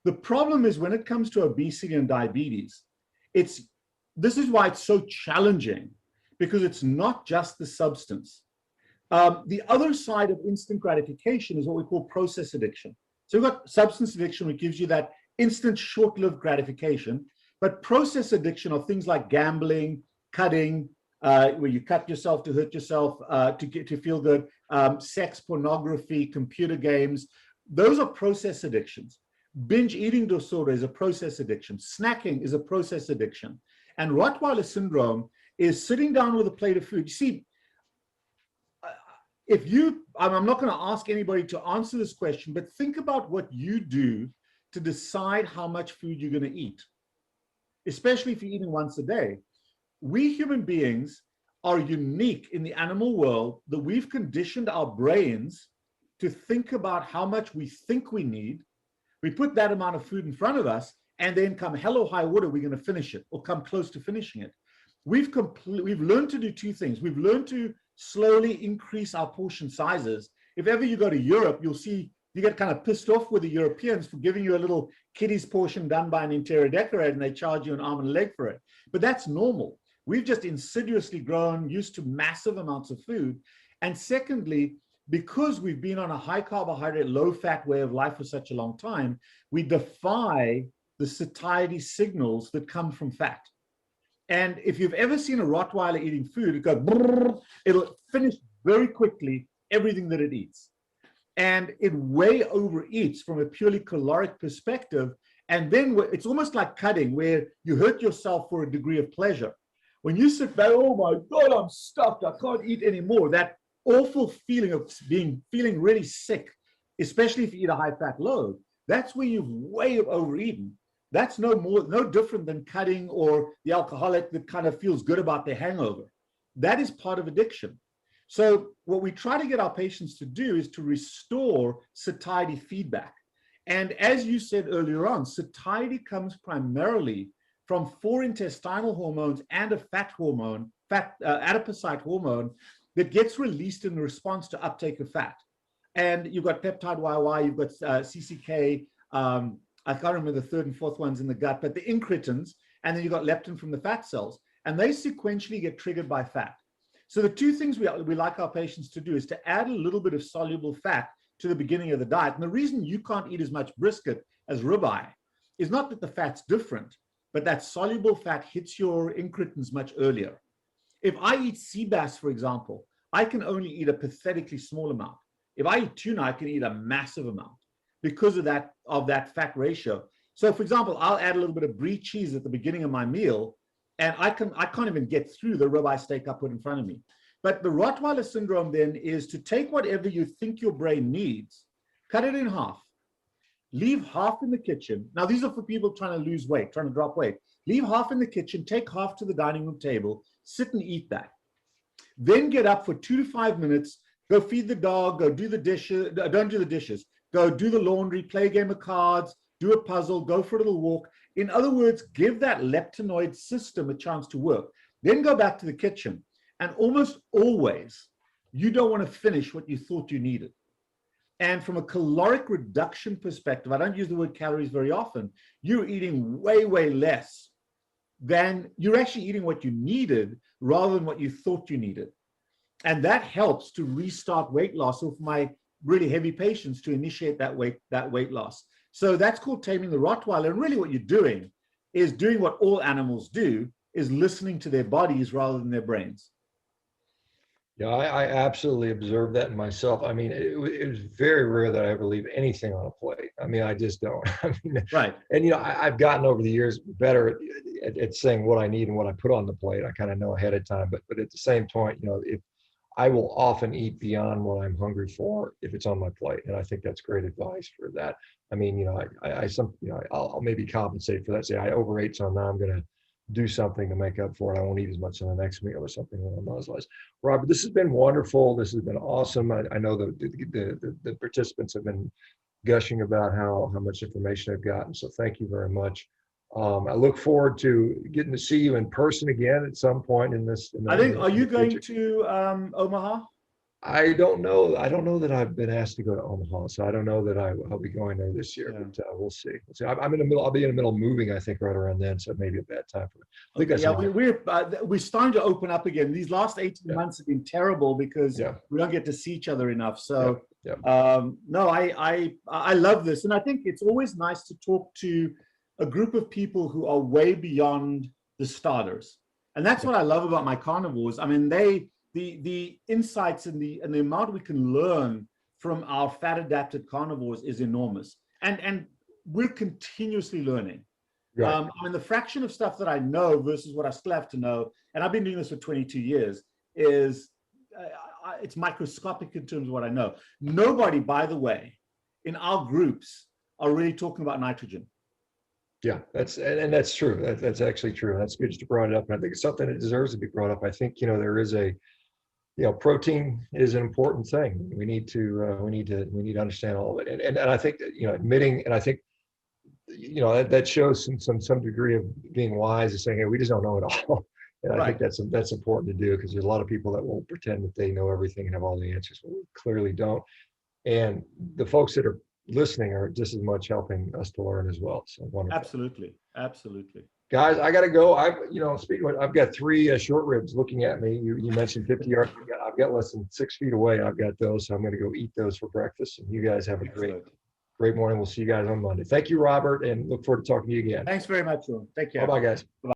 The problem is when it comes to obesity and diabetes, this is why it's so challenging, because it's not just the substance. The other side of instant gratification is what we call process addiction. So we've got substance addiction, which gives you that instant short-lived gratification, but process addiction are things like gambling, cutting, where you cut yourself to hurt yourself, to feel good, sex, pornography, computer games. Those are process addictions. Binge eating disorder is a process addiction. Snacking is a process addiction. And Rottweiler syndrome is sitting down with a plate of food. You see, I'm not going to ask anybody to answer this question, but think about what you do to decide how much food you're going to eat, especially if you're eating once a day. We human beings are unique in the animal world that we've conditioned our brains to think about how much we think we need. We put that amount of food in front of us, and then come hell or high water, we're going to finish it or come close to finishing it. We've learned to do two things. We've learned to slowly increase our portion sizes. If ever you go to Europe, you'll see you get kind of pissed off with the Europeans for giving you a little kiddie's portion done by an interior decorator, and they charge you an arm and a leg for it. But that's normal. We've just insidiously grown used to massive amounts of food. And secondly, because we've been on a high carbohydrate, low fat way of life for such a long time, we defy the satiety signals that come from fat. And if you've ever seen a Rottweiler eating food, it goes, brrr, it'll finish very quickly everything that it eats. And it way overeats from a purely caloric perspective. And then it's almost like cutting, where you hurt yourself for a degree of pleasure. When you sit back, oh my God, I'm stuffed, I can't eat anymore. That awful feeling of feeling really sick, especially if you eat a high fat load, that's where you've way overeaten. That's no different than cutting or the alcoholic that kind of feels good about their hangover. That is part of addiction. So what we try to get our patients to do is to restore satiety feedback. And as you said earlier on, satiety comes primarily from 4 intestinal hormones and a fat hormone, adipocyte hormone, that gets released in response to uptake of fat. And you've got peptide YY, you've got CCK, I can't remember the third and fourth ones in the gut, but the incretins, and then you've got leptin from the fat cells, and they sequentially get triggered by fat. So the two things we like our patients to do is to add a little bit of soluble fat to the beginning of the diet. And the reason you can't eat as much brisket as ribeye is not that the fat's different, but that soluble fat hits your incretins much earlier. If I eat sea bass, for example, I can only eat a pathetically small amount. If I eat tuna, I can eat a massive amount because of that fat ratio. So for example, I'll add a little bit of brie cheese at the beginning of my meal, and I can't even get through the ribeye steak I put in front of me. But the Rottweiler syndrome then is to take whatever you think your brain needs, cut it in half, leave half in the kitchen. Now, these are for people trying to lose weight, trying to drop weight. Leave half in the kitchen, take half to the dining room table, sit and eat that. Then get up for 2 to 5 minutes, go feed the dog, go do the dishes, don't do the dishes, go do the laundry, play a game of cards, do a puzzle, go for a little walk. In other words, give that leptinoid system a chance to work. Then go back to the kitchen. And almost always, you don't want to finish what you thought you needed. And from a caloric reduction perspective, I don't use the word calories very often, you're eating way, way less than you're actually eating what you needed rather than what you thought you needed. And that helps to restart weight loss of my really heavy patients to initiate that weight loss. So that's called taming the Rottweiler. And really what you're doing is doing what all animals do, is listening to their bodies rather than their brains. Yeah, I absolutely observed that in myself. I mean, it was very rare that I ever leave anything on a plate. I mean, I just don't. I mean, right. And, you know, I've gotten over the years better at saying what I need and what I put on the plate. I kind of know ahead of time. But at the same point, you know, if I will often eat beyond what I'm hungry for if it's on my plate. And I think that's great advice for that. I mean, you know, I'll maybe compensate for that. Say I overate, so now I'm going to do something to make up for it. I won't eat as much on the next meal or something along those lines. Robert, this has been wonderful. This has been awesome. I know the participants have been gushing about how much information they've gotten. So thank you very much. I look forward to getting to see you in person again at some point in this. Are you going to Omaha? I don't know. I don't know that I've been asked to go to Omaha, so I don't know that I'll be going there this year. Yeah. But we'll see. I'm in the middle. I'll be in the middle of moving, I think, right around then. So maybe a bad time for me. I think that's we're starting to open up again. These last 18 months have been terrible because we don't get to see each other enough. So no, I love this, and I think it's always nice to talk to a group of people who are way beyond the starters, and that's what I love about my carnivores. I mean, the insights and the amount we can learn from our fat adapted carnivores is enormous. And we're continuously learning. Right. I mean, the fraction of stuff that I know versus what I still have to know, and I've been doing this for 22 years, is it's microscopic in terms of what I know. Nobody, by the way, in our groups are really talking about nitrogen. Yeah, and that's true. That's actually true. That's good that you brought it up. And I think it's something that deserves to be brought up. I think, there is protein is an important thing. We need to understand all of it. And I think that, admitting, and I think, that shows some degree of being wise and saying, hey, we just don't know it all. And I think that's important to do, because there's a lot of people that will pretend that they know everything and have all the answers, but we clearly don't. And the folks that are listening are just as much helping us to learn as well. So wonderful. Absolutely. Absolutely. Guys, I got to go. I've got 3 short ribs looking at me. You mentioned 50 yards. I've got less than 6 feet away. I've got those. So I'm going to go eat those for breakfast. And you guys have a great morning. We'll see you guys on Monday. Thank you, Robert, and look forward to talking to you again. Thanks very much, Sean. Take care. Bye-bye, guys. Bye.